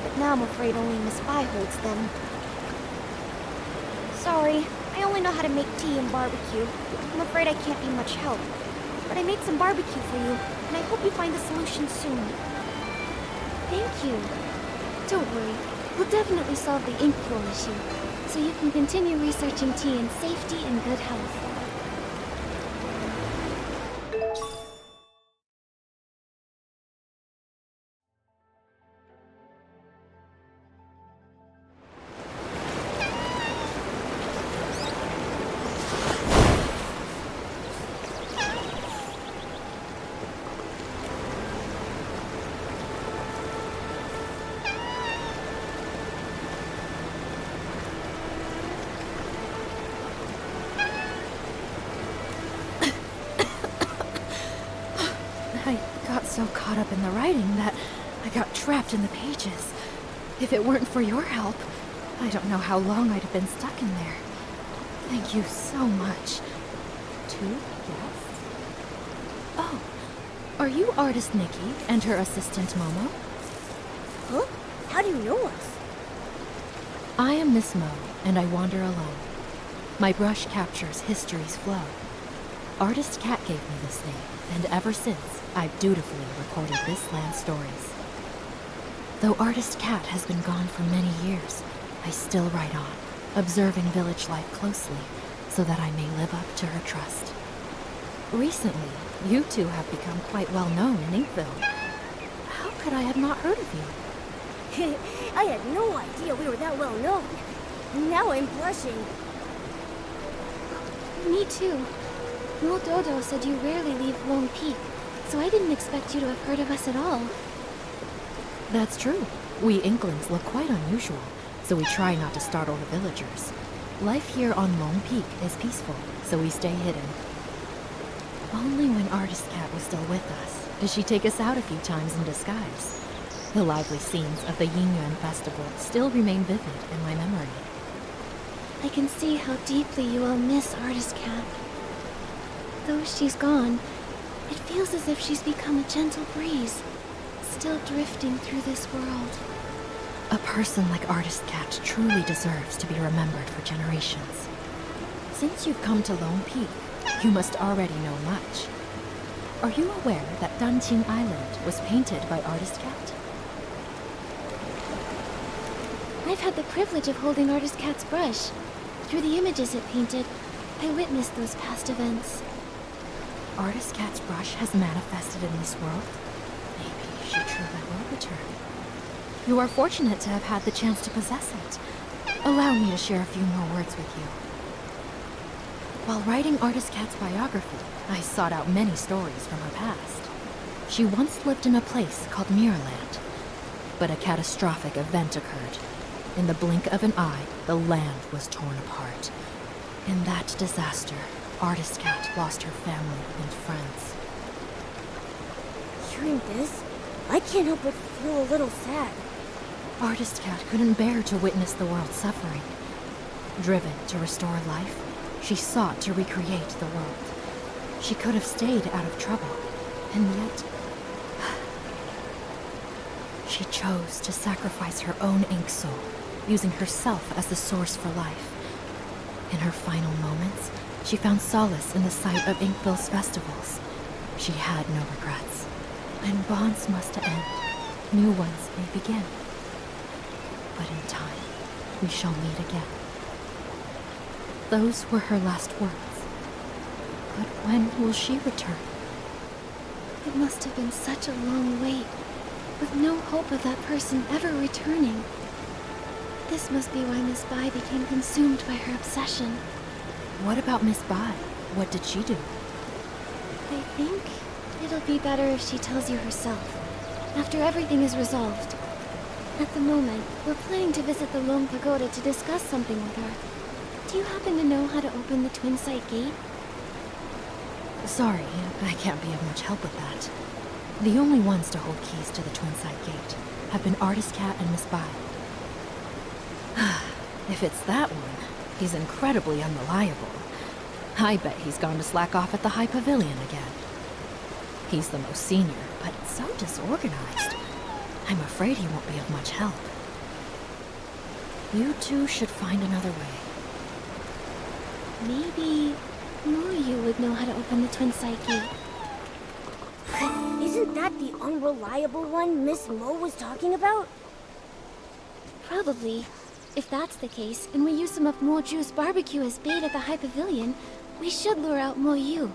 Speaker 1: but now I'm afraid only Miss Bai holds them. Sorry, I only know how to make tea and barbecue. I'm afraid I can't be much help. But I made some barbecue for you, and I hope you find a solution soon.
Speaker 3: Thank you. Don't worry, we'll definitely solve the ink pool issue.
Speaker 10: so you can continue researching tea in safety and good health.
Speaker 7: I got so caught up in the writing that I got trapped in the pages. If it weren't for your help, I don't know how long I'd have been stuck in there. Thank you so much. 2 guests? Oh, are you artist Nikki and her assistant Momo?
Speaker 1: Huh? How do you know us?
Speaker 7: I am Miss Mo, and I wander alone. My brush captures history's flow. Artist Cat gave me this name, and ever since, I've dutifully recorded this land's stories. Though Artist Cat has been gone for many years, I still write on, observing village life closely, so that I may live up to her trust. Recently, you two have become quite well known in Inkville. How could I have not heard of you?
Speaker 1: I had no idea we were that well known. Now I'm blushing.
Speaker 10: Me too. Mo Dodo said you rarely leave Loong Peak, so I didn't expect you to have heard of us at all.
Speaker 7: That's true. We Inklings look quite unusual, so we try not to startle the villagers. Life here on Loong Peak is peaceful, so we stay hidden. Only when Artist Cat was still with us did she take us out a few times in disguise. The lively scenes of the Yuan festival still remain vivid in my memory.
Speaker 10: I can see how deeply you all miss Artist Cat. Though she's gone, it feels as if she's become a gentle breeze, still drifting through this world.
Speaker 7: A person like Artist Cat truly deserves to be remembered for generations. Since you've come to Lone Peak, you must already know much. Are you aware that Danqing Island was painted by Artist Cat?
Speaker 10: I've had the privilege of holding Artist Cat's brush. Through the images it painted, I witnessed those past events.
Speaker 7: Artist Cat's brush has manifested in this world. Maybe she truly will return. You are fortunate to have had the chance to possess it. Allow me to share a few more words with you. While writing Artist Cat's biography, I sought out many stories from her past. She once lived in a place called Mirrorland, but a catastrophic event occurred. In the blink of an eye, the land was torn apart. In that disaster, Artist Cat lost her family and friends.
Speaker 1: Hearing this, I can't help but feel a little sad.
Speaker 7: Artist Cat couldn't bear to witness the world suffering. Driven to restore life, she sought to recreate the world. She could have stayed out of trouble, and yet she chose to sacrifice her own ink soul, using herself as the source for life. In her final moments, she found solace in the sight of Inkville's festivals. She had no regrets. When bonds must end, new ones may begin. But in time, we shall meet again. Those were her last words. But when will she return?
Speaker 10: It must have been such a long wait, with no hope of that person ever returning. This must be why Miss Bai became consumed by her obsession.
Speaker 7: What about Miss Bai? What did she do?
Speaker 10: I think it'll be better if she tells you herself, after everything is resolved. At the moment, we're planning to visit the Loong Pagoda to discuss something with her. Do you happen to know how to open the Twinsight gate?
Speaker 7: Sorry, I can't be of much help with that. The only ones to hold keys to the Twinsight gate have been Artist Cat and Miss Bai. If it's that one, he's incredibly unreliable. I bet he's gone to slack off at the High Pavilion again. He's the most senior, but so disorganized. I'm afraid he won't be of much help. You two should find another way.
Speaker 10: Maybe Moyu would know how to open the Twinsight gate.
Speaker 1: Isn't that the unreliable one Miss Mo was talking about?
Speaker 10: Probably.
Speaker 3: If that's the case, and we use some of Mo Ju's barbecue as bait at the High Pavilion, we should lure out Mo Yu.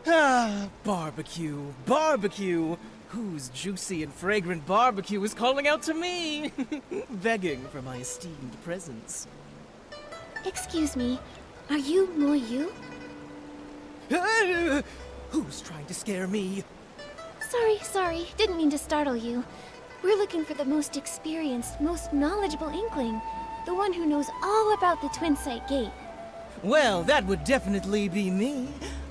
Speaker 11: Ah, barbecue, barbecue. Whose juicy and fragrant barbecue is calling out to me? Begging for my esteemed presence.
Speaker 3: Excuse me, are you Mo Yu?
Speaker 11: Who's trying to scare me?
Speaker 3: Sorry, didn't mean to startle you. We're looking for the most experienced, most knowledgeable Inkling. The one who knows all about the Twinsight Gate.
Speaker 11: Well, that would definitely be me.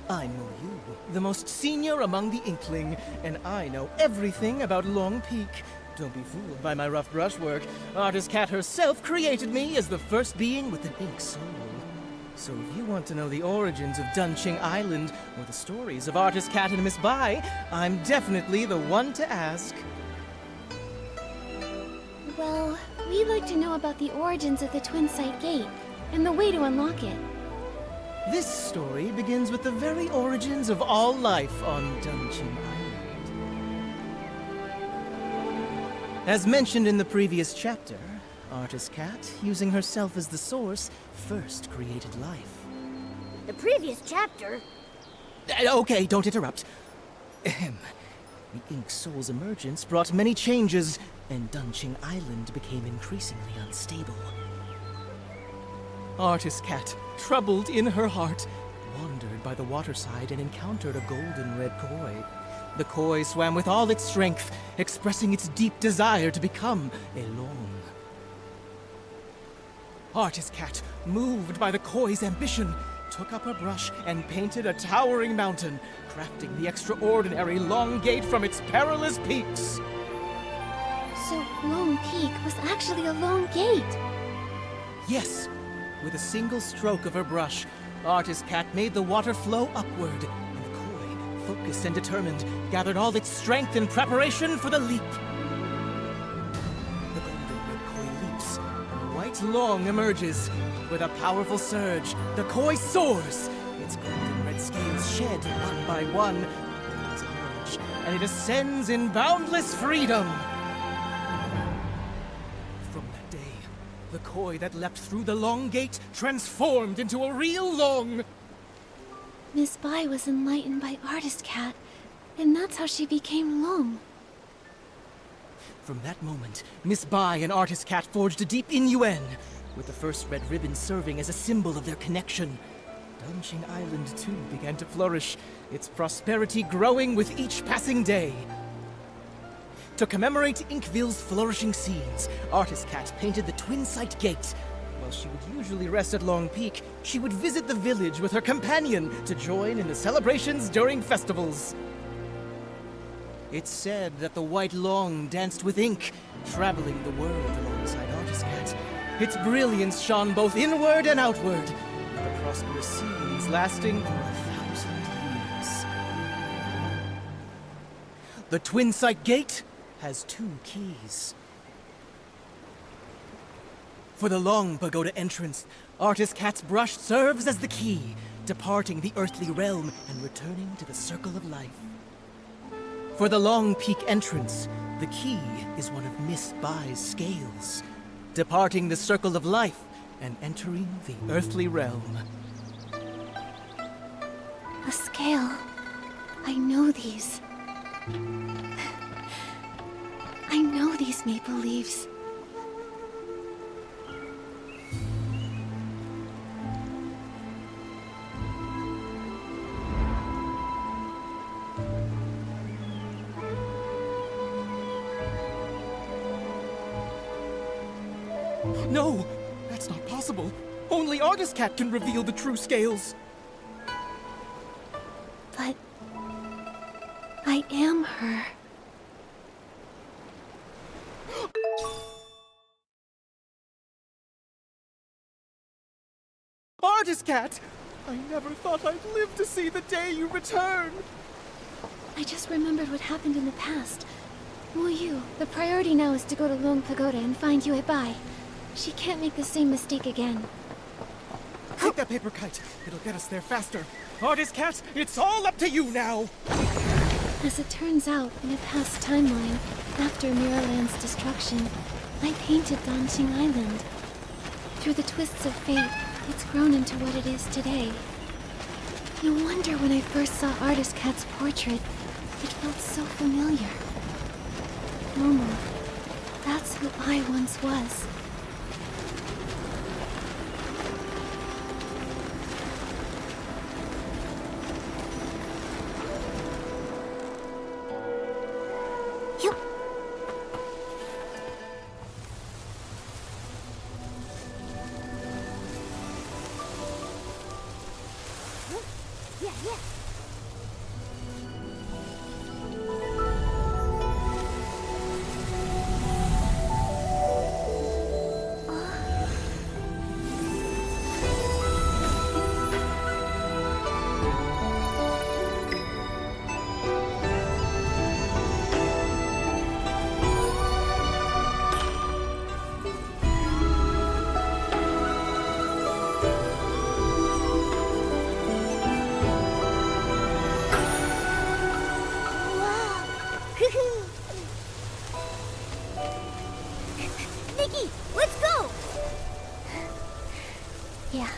Speaker 11: I'm Mo Yu, the most senior among the Inkling, and I know everything about Long Peak. Don't be fooled by my rough brushwork. Artist Cat herself created me as the first being with an ink soul. So if you want to know the origins of Danqing Island, or the stories of Artist Cat and Miss Bai, I'm definitely the one to ask.
Speaker 3: Well, we'd like to know about the origins of the Twinsight Gate, and the way to unlock it.
Speaker 11: This story begins with the very origins of all life on Danqing Island. As mentioned in the previous chapter, Artist Cat, using herself as the source, first created life.
Speaker 1: The previous chapter?
Speaker 11: Okay, don't interrupt. Ahem. The Ink Soul's emergence brought many changes, and Danqing Island became increasingly unstable. Artist Cat, troubled in her heart, wandered by the waterside and encountered a golden red koi. The koi swam with all its strength, expressing its deep desire to become a Loong. Artist Cat, moved by the koi's ambition, took up her brush and painted a towering mountain, crafting the extraordinary Long Gate from its perilous peaks.
Speaker 3: So Long Peak was actually a long gate.
Speaker 11: Yes. With a single stroke of her brush, Artist Cat made the water flow upward, and the koi, focused and determined, gathered all its strength in preparation for the leap. The golden red koi leaps, and the white Loong emerges. With a powerful surge, the koi soars. Its golden red scales shed one by one. The wings emerge, and it ascends in boundless freedom. The koi that leapt through the Long Gate transformed into a real Loong!
Speaker 3: Miss Bai was enlightened by Artist Cat, and that's how she became Loong.
Speaker 11: From that moment, Miss Bai and Artist Cat forged a deep Yuan, with the first red ribbon serving as a symbol of their connection. Danqing Island, too, began to flourish, its prosperity growing with each passing day. To commemorate Inkville's flourishing scenes, Artist Cat painted the Twinsight Gate. While she would usually rest at Long Peak, she would visit the village with her companion to join in the celebrations during festivals. It's said that the White Loong danced with ink, traveling the world alongside Artist Cat. Its brilliance shone both inward and outward, with the prosperous scenes lasting for 1,000 years. The Twinsight Gate has 2 keys. For the long Pagoda entrance, Artist Cat's brush serves as the key, departing the earthly realm and returning to the circle of life. For the Long Peak entrance, the key is one of Miss Bai's scales, departing the circle of life and entering the earthly realm.
Speaker 3: A scale. I know these. I know these maple leaves.
Speaker 11: No! That's not possible! Only Artist Cat can reveal the true scales!
Speaker 3: But I am her.
Speaker 11: Artist Cat! I never thought I'd live to see the day you return!
Speaker 3: I just remembered what happened in the past. Mo Yu, the priority now is to go to Loong Pagoda and find Yue Bai. She can't make the same mistake again.
Speaker 11: Take that paper kite. It'll get us there faster. Artist Cat, it's all up to you now!
Speaker 3: As it turns out, in a past timeline, after Mirrorland's destruction, I painted Danqing Island. Through the twists of fate, it's grown into what it is today. No wonder when I first saw Artist Cat's portrait, it felt so familiar. Momo, that's who I once was.
Speaker 1: Nikki, let's go!
Speaker 3: Yeah.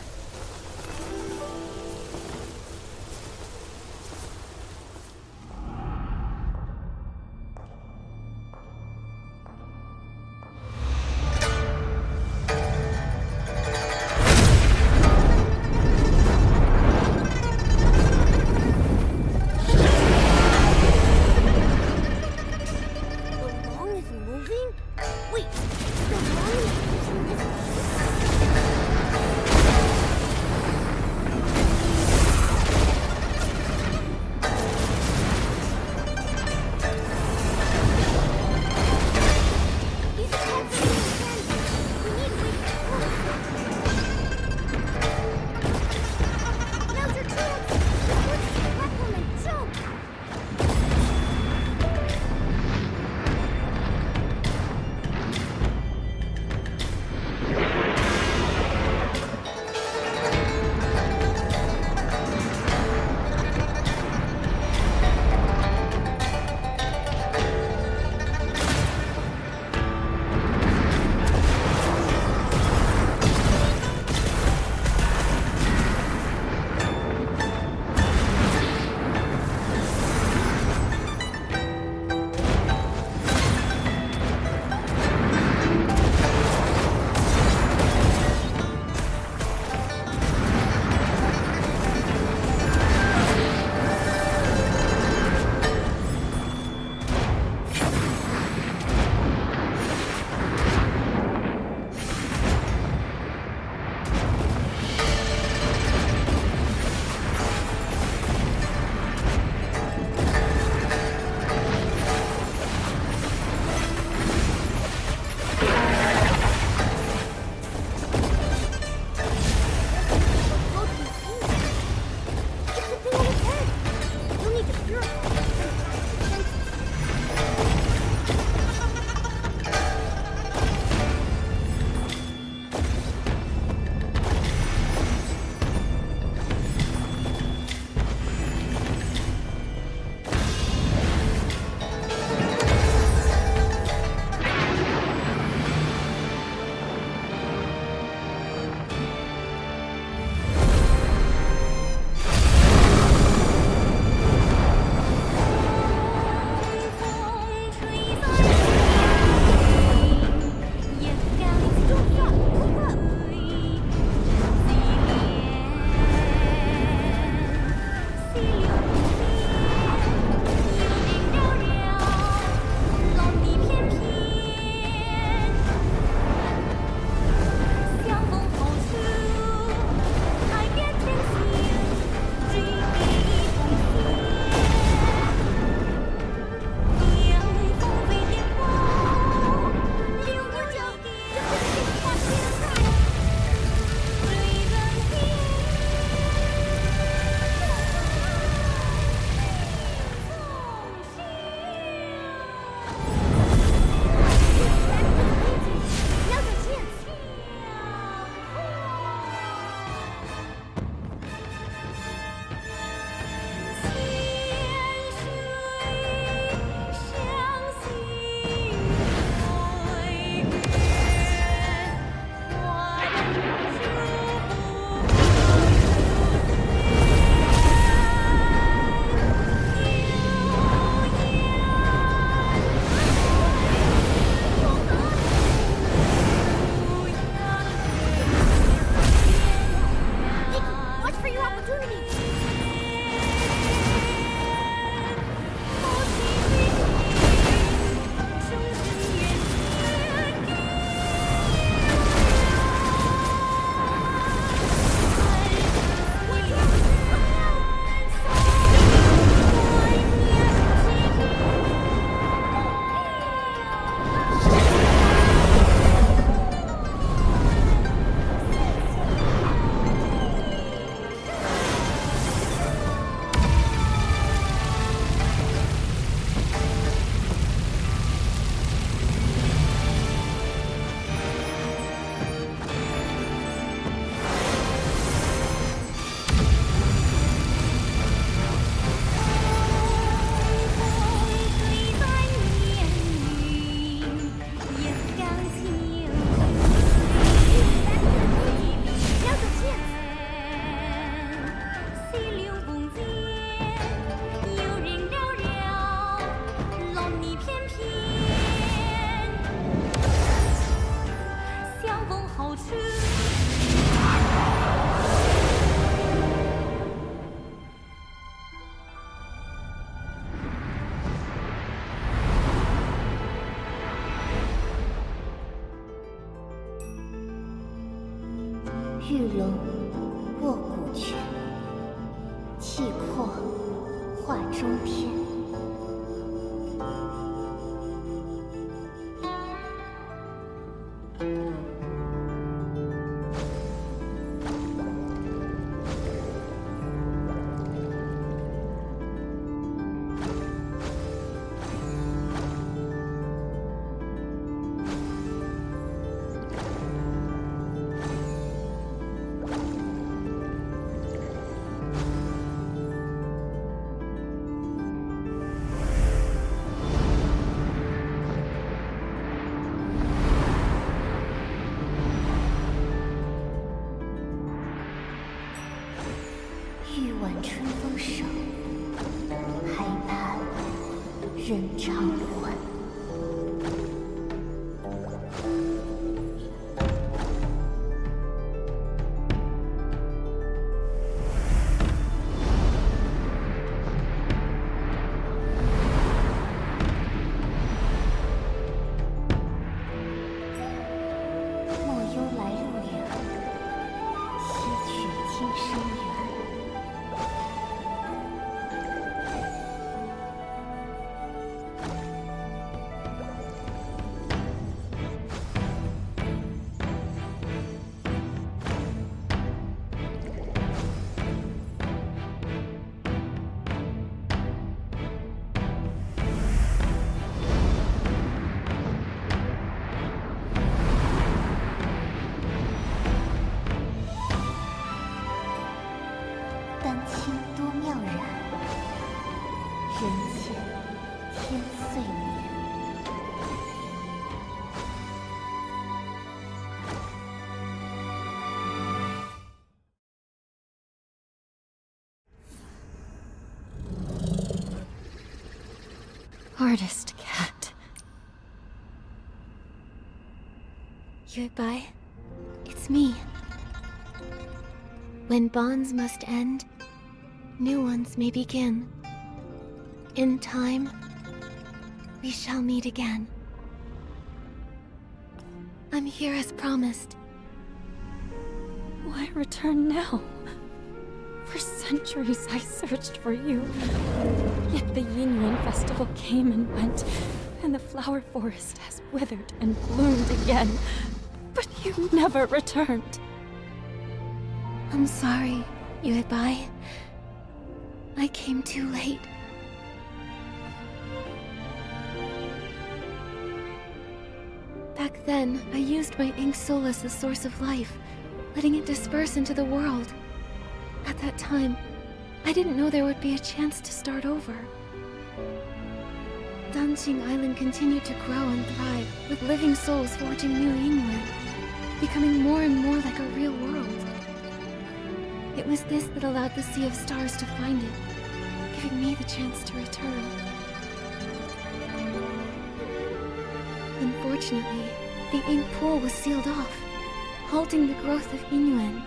Speaker 10: 玉龙卧古泉，气阔画中天。欲挽春风手，还盼人长还。莫忧来路远，西去今生缘。丹青多妙然，人间天岁年。
Speaker 3: Artist Cat. Yuan, it's me. When bonds must end, new ones may begin. In time, we shall meet again. I'm here as promised. Why return now? For centuries I searched for you. Yet the Yuan festival came and went, and the flower forest has withered and bloomed again. But you never returned. I'm sorry, Yuan. I came too late. Back then, I used my ink soul as the source of life, letting it disperse into the world. At that time, I didn't know there would be a chance to start over. Danqing Island continued to grow and thrive, with living souls forging new Yuan, becoming more and more like a real world. It was this that allowed the Sea of Stars to find it, giving me the chance to return. Unfortunately, the ink pool was sealed off, halting the growth of Yuan.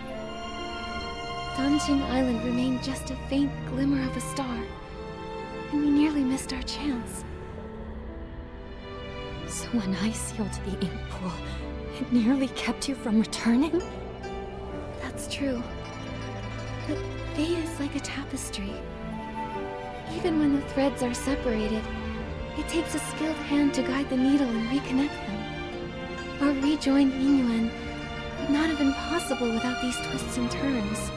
Speaker 3: Danqing Island remained just a faint glimmer of a star, and we nearly missed our chance. So when I sealed the ink pool, it nearly kept you from returning? That's true. But fate is like a tapestry. Even when the threads are separated, it takes a skilled hand to guide the needle and reconnect them. Our rejoined Yuan would not have been possible without these twists and turns.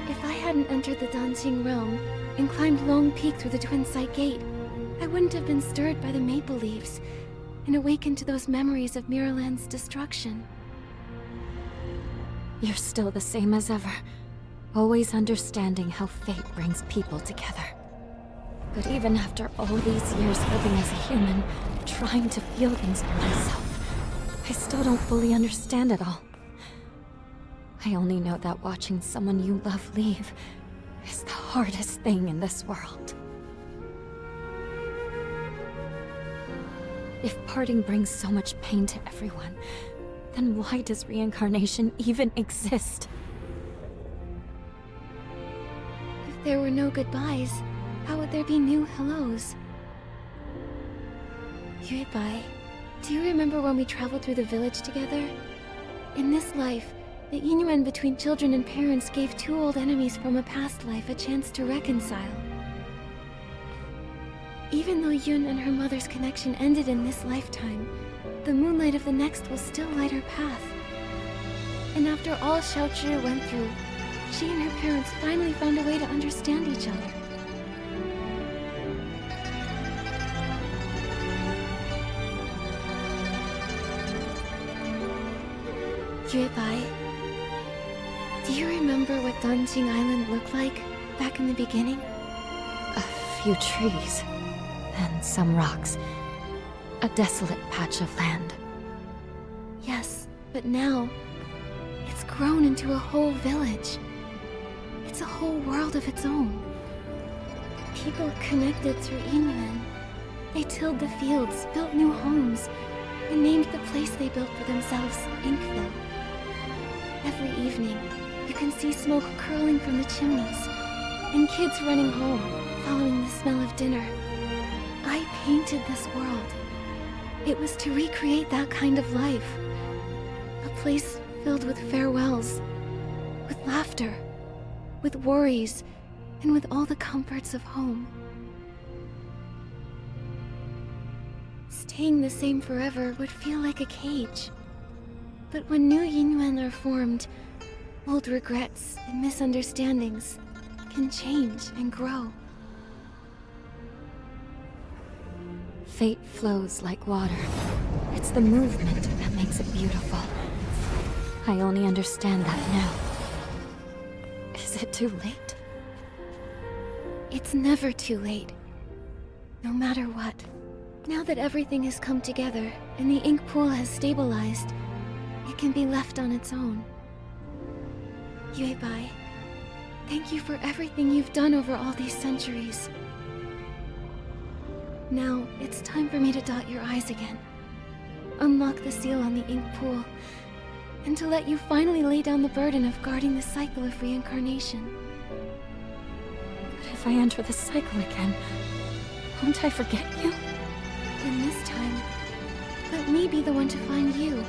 Speaker 3: If I hadn't entered the Danqing Realm and climbed Long Peak through the Twinsight Gate, I wouldn't have been stirred by the maple leaves and awakened to those memories of Miraland's destruction. You're still the same as ever, always understanding how fate brings people together. But even after all these years living as a human, trying to feel things for myself, I still don't fully understand it all. I only know that watching someone you love leave is the hardest thing in this world. If parting brings so much pain to everyone, then why does reincarnation even exist? If there were no goodbyes, how would there be new hellos? Yuan, Do you remember when we traveled through the village together? In this life, the Yuan between children and parents gave two old enemies from a past life a chance to reconcile. Even though Yun and her mother's connection ended in this lifetime, the moonlight of the next will still light her path. And after all Xiaozhi went through, she and her parents finally found a way to understand each other. Yuebai, do you remember what Danqing Island looked like back in the beginning?
Speaker 4: A few trees, and some rocks. A desolate patch of land.
Speaker 3: Yes, but now, it's grown into a whole village. It's a whole world of its own. People connected through Yuan. They tilled the fields, built new homes, and named the place they built for themselves Inkville. Every evening, you can see smoke curling from the chimneys, and kids running home, following the smell of dinner. I painted this world. It was to recreate that kind of life. A place filled with farewells, with laughter, with worries, and with all the comforts of home. Staying the same forever would feel like a cage. But when new Yuan are formed, old regrets and misunderstandings can change and grow.
Speaker 4: Fate flows like water. It's the movement that makes it beautiful. I only understand that now. Is it too late?
Speaker 3: It's never too late. No matter what. Now that everything has come together and the ink pool has stabilized, it can be left on its own. Yuebai, thank you for everything you've done over all these centuries. Now, it's time for me to dot your I's again. Unlock the seal on the ink pool, and to let you finally lay down the burden of guarding the cycle of reincarnation.
Speaker 4: But if I enter the cycle again, won't I forget you?
Speaker 3: Then this time, let me be the one to find you,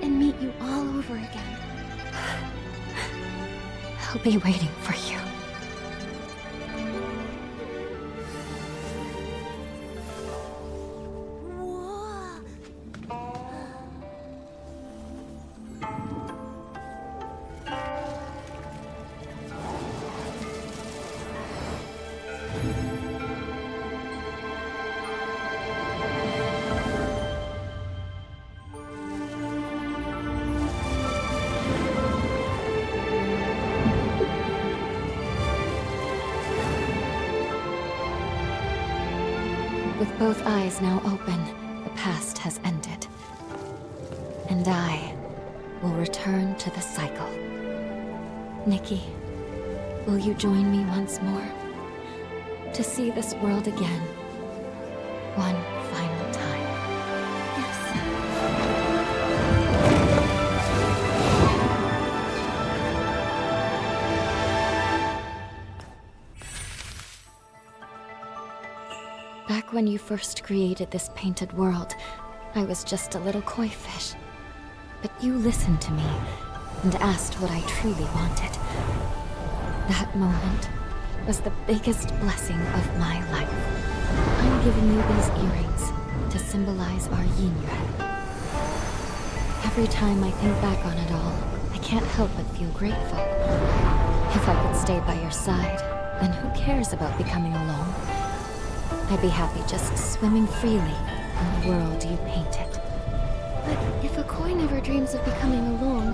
Speaker 3: and meet you all over again.
Speaker 4: I'll be waiting for you. With both eyes now open, the past has ended. And I will return to the cycle. Nikki, will you join me once more? To see this world again. One final time.
Speaker 3: Yes.
Speaker 4: Back when you first created this painted world, I was just a little koi fish. But you listened to me and asked what I truly wanted. That moment was the biggest blessing of my life. I'm giving you these earrings to symbolize our yin-yuan. Every time I think back on it all, I can't help but feel grateful. If I could stay by your side, then who cares about becoming alone? I'd be happy just swimming freely in the world you painted.
Speaker 3: But if a koi never dreams of becoming alone,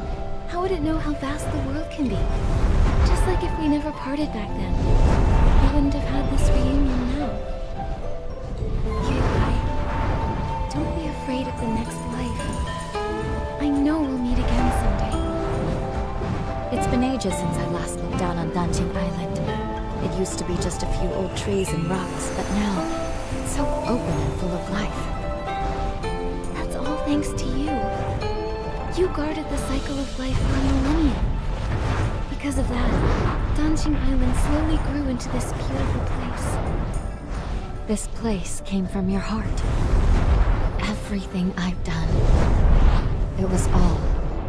Speaker 3: how would it know how vast the world can be? Just like if we never parted back then, we wouldn't have had this reunion now. Yuebai, don't be afraid of the next life. I know we'll meet again someday.
Speaker 4: It's been ages since I last looked down on Danqing Island. It used to be just a few old trees and rocks, but now it's so open and full of life.
Speaker 3: That's all thanks to you. You guarded the cycle of life for a millennium. Because of that, Danqing Island slowly grew into this beautiful place.
Speaker 4: This place came from your heart.
Speaker 3: everything I've done. It was all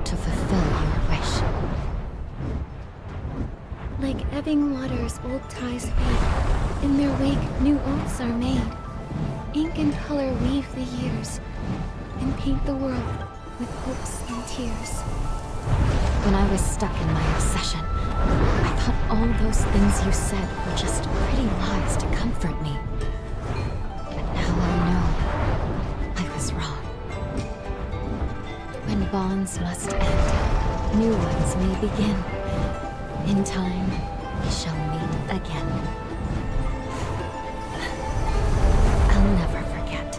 Speaker 3: to fulfill your wish. Like ebbing waters, old ties fade. In their wake, new oaths are made. Ink and color weave the years, and paint the world with hopes and tears. When I was stuck in my obsession, I thought all those things you said were just pretty lies to comfort me. But now I know I was wrong. When bonds must end, new ones may begin. In time, we shall meet again. I'll never forget.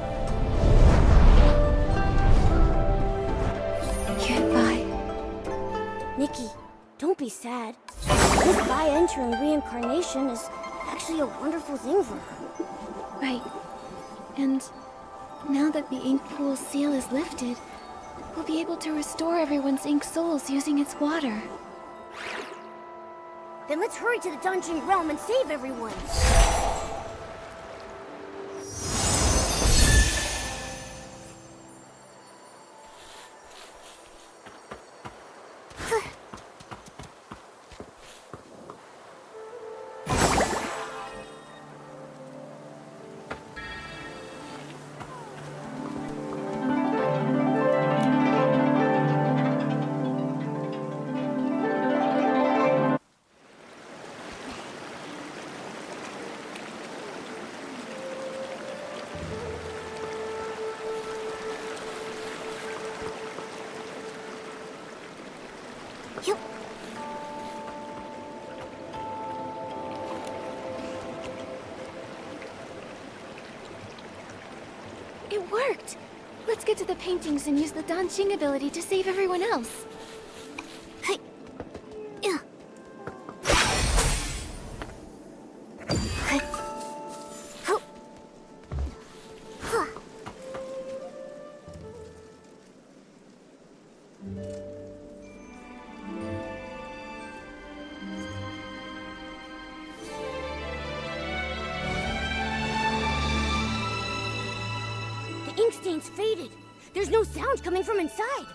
Speaker 3: Goodbye.
Speaker 1: Nikki, don't be sad. Miss Bai entering reincarnation is actually a wonderful thing for her.
Speaker 3: Right. And now that the ink pool seal is lifted, we'll be able to restore everyone's ink souls using its water.
Speaker 1: Then let's hurry to the Danqing Realm and save everyone.
Speaker 3: It worked! Let's get to the paintings and use the Danqing ability to save everyone else.
Speaker 1: Hey. Yeah. Hey. Ho. Huh. The ink stain's faded. There's no sound coming from inside.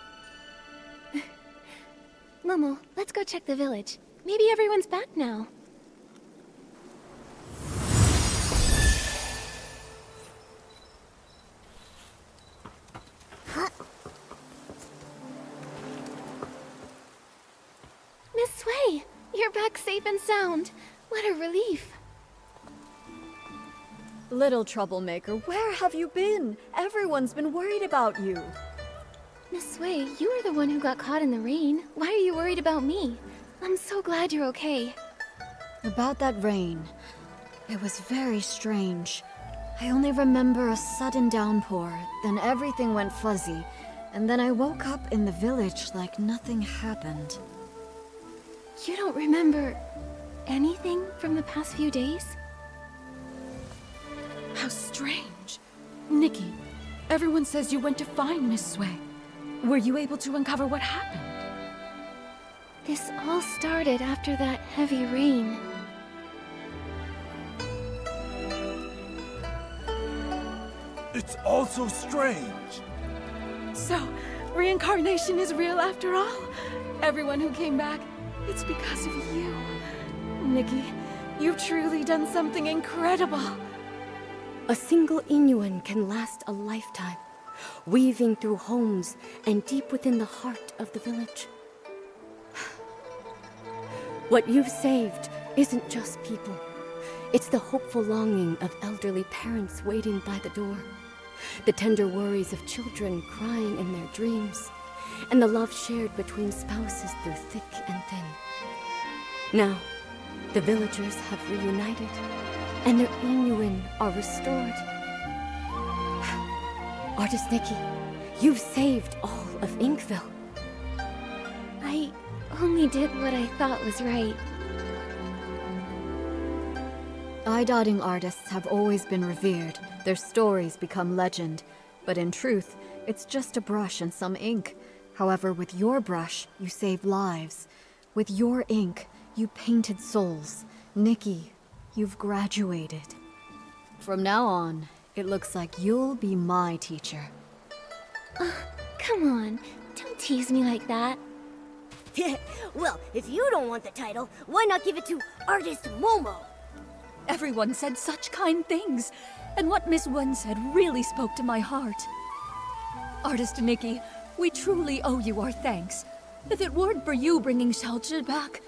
Speaker 3: Momo, let's go check the village. Maybe everyone's back now.
Speaker 1: Huh?
Speaker 3: Miss Sui, you're back safe and sound. What a relief.
Speaker 4: Little troublemaker, where have you been? Everyone's been worried about you.
Speaker 3: Miss Sui, you were the one who got caught in the rain. Why are you worried about me? I'm so glad you're okay.
Speaker 4: About that rain, it was very strange. I only remember a sudden downpour, then everything went fuzzy, and then I woke up in the village like nothing happened.
Speaker 3: You don't remember anything from the past few days?
Speaker 6: How strange. Nikki, everyone says you went to find Miss Sui. Were you able to uncover what happened?
Speaker 3: This all started after that heavy rain.
Speaker 12: It's all so strange.
Speaker 6: So, reincarnation is real after all? Everyone who came back, it's because of you. Nikki, you've truly done something incredible.
Speaker 1: A single Yuan can last a lifetime, weaving through homes and deep within the heart of the village. What you've saved isn't just people. It's the hopeful longing of elderly parents waiting by the door, the tender worries of children crying in their dreams, and the love shared between spouses through thick and thin. Now, the villagers have reunited, and their Yuan are restored. Artist Nikki, you've saved all of Inkville.
Speaker 3: I only did what I thought was right.
Speaker 4: Eye-dotting artists have always been revered. Their stories become legend. But in truth, it's just a brush and some ink. However, with your brush, you save lives. With your ink, you painted souls. Nikki, you've graduated. From now on, it looks like you'll be my teacher.
Speaker 3: Come on, don't tease me like that.
Speaker 1: Well, if you don't want the title, why not give it to Artist Momo?
Speaker 13: Everyone said such kind things, and what Miss Wen said really spoke to my heart. Artist Nikki, we truly owe you our thanks. If it weren't for you bringing Xiaozhi back,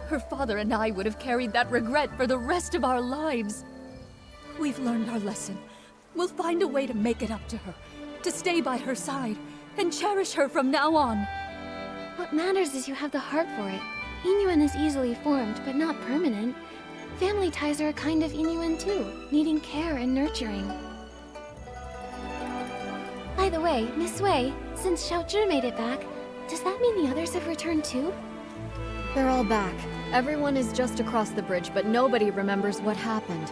Speaker 13: her father and I would have carried that regret for the rest of our lives. We've learned our lesson. We'll find a way to make it up to her, to stay by her side, and cherish her from now on.
Speaker 3: What matters is you have the heart for it. Inyuan is easily formed, but not permanent. Family ties are a kind of Inyuan too, needing care and nurturing. By the way, Miss Wei, since Xiaozhi made it back, does that mean the others have returned too?
Speaker 4: They're all back. Everyone is just across the bridge, but nobody remembers what happened.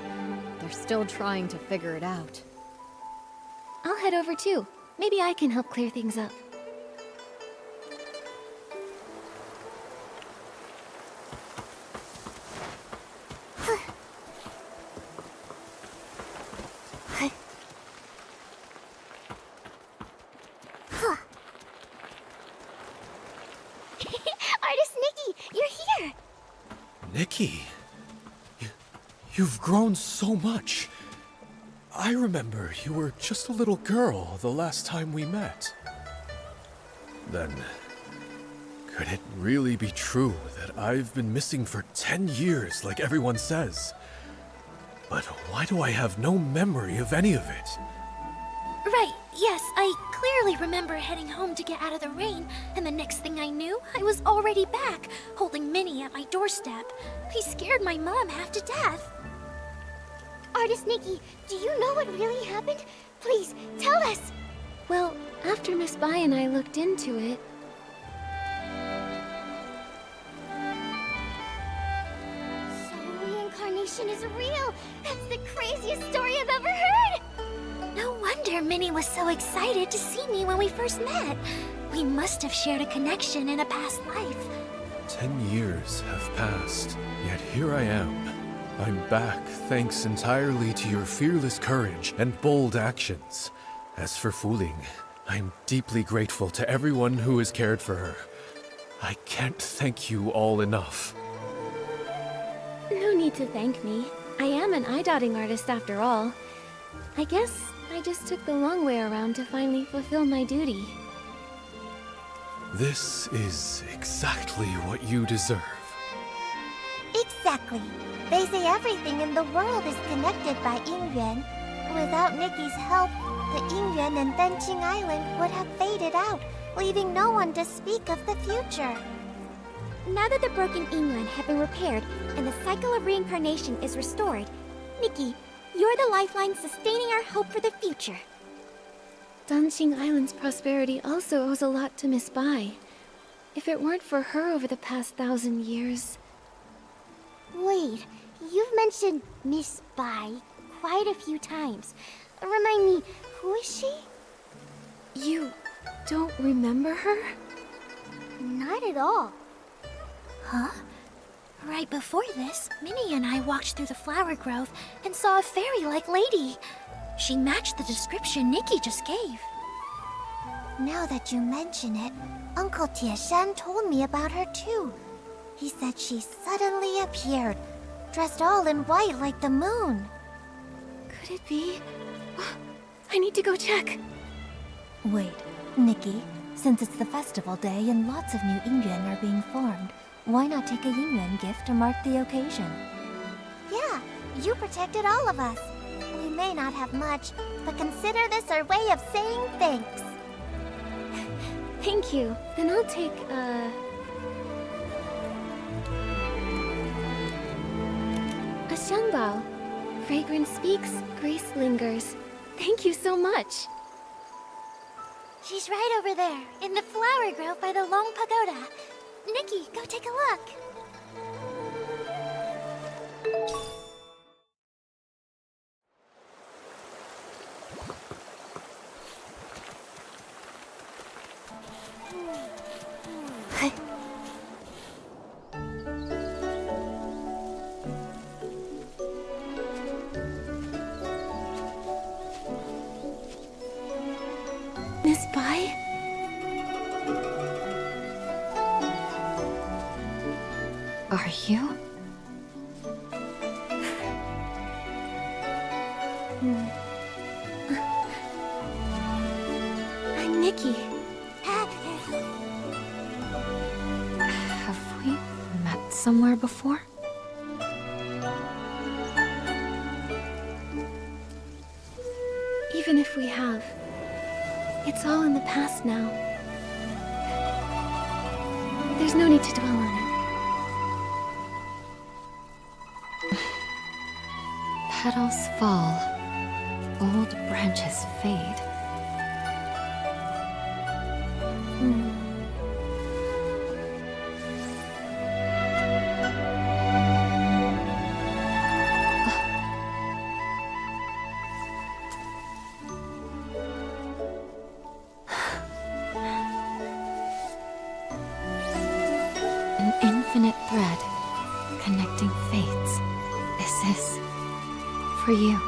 Speaker 4: They're still trying to figure it out.
Speaker 3: I'll head over too. Maybe I can help clear things up.
Speaker 1: Artist Nikki, you're here!
Speaker 9: Nikki, you've grown so much. I remember you were just a little girl the last time we met. Then, could it really be true that I've been missing for 10 years like everyone says? But why do I have no memory of any of it?
Speaker 5: Right, yes, I clearly remember heading home to get out of the rain, and the next thing I knew, I was already back, holding Minnie at my doorstep. I scared my mom half to death.
Speaker 1: Artist Nikki, do you know what really happened? Please, tell us!
Speaker 3: Well, after Miss Bai and I looked into it...
Speaker 1: So reincarnation is real! That's the craziest story I've ever heard!
Speaker 5: No wonder Minnie was so excited to see me when we first met. We must have shared a connection in a past life.
Speaker 9: 10 years have passed, yet here I am. I'm back thanks entirely to your fearless courage and bold actions. As for Fu Ling, I'm deeply grateful to everyone who has cared for her. I can't thank you all enough.
Speaker 3: No need to thank me. I am an eye-dotting artist after all. I guess I just took the long way around to finally fulfill my duty.
Speaker 9: This is exactly what you deserve.
Speaker 1: Exactly. They say everything in the world is connected by Yingyuan. Without Nikki's help, the Yingyuan and Danqing Island would have faded out, leaving no one to speak of the future. Now that the broken Yingyuan have been repaired and the cycle of reincarnation is restored, Nikki, you're the lifeline sustaining our hope for the future.
Speaker 3: Danqing Island's prosperity also owes a lot to Miss Bai. If it weren't for her over the past 1,000 years...
Speaker 1: Wait, you've mentioned Miss Bai quite a few times. Remind me, who is she?
Speaker 3: You don't remember her?
Speaker 1: Not at all.
Speaker 5: Huh? Right before this, Minnie and I walked through the flower grove and saw a fairy-like lady. She matched the description Nikki just gave.
Speaker 1: Now that you mention it, Uncle Tieshan told me about her too. He said she suddenly appeared, dressed all in white like the moon.
Speaker 3: Could it be? I need to go check.
Speaker 2: Wait, Nikki, since it's the festival day and lots of new Yingyuan are being formed, why not take a Yingyuan gift to mark the occasion?
Speaker 1: Yeah, you protected all of us. We may not have much, but consider this our way of saying thanks.
Speaker 3: Thank you. Then I'll take, a xiangbao. Fragrance speaks, grace lingers. Thank you so much.
Speaker 1: She's right over there, in the flower grove by the Loong Pagoda. Nikki, go take a look.
Speaker 3: Are you?
Speaker 5: I'm Nikki.
Speaker 3: Have we met somewhere before?
Speaker 5: Even if we have, it's all in the past now. There's no need to dwell on it.
Speaker 3: Petals fall, old branches fade. An infinite thread connecting fates. Is this for you?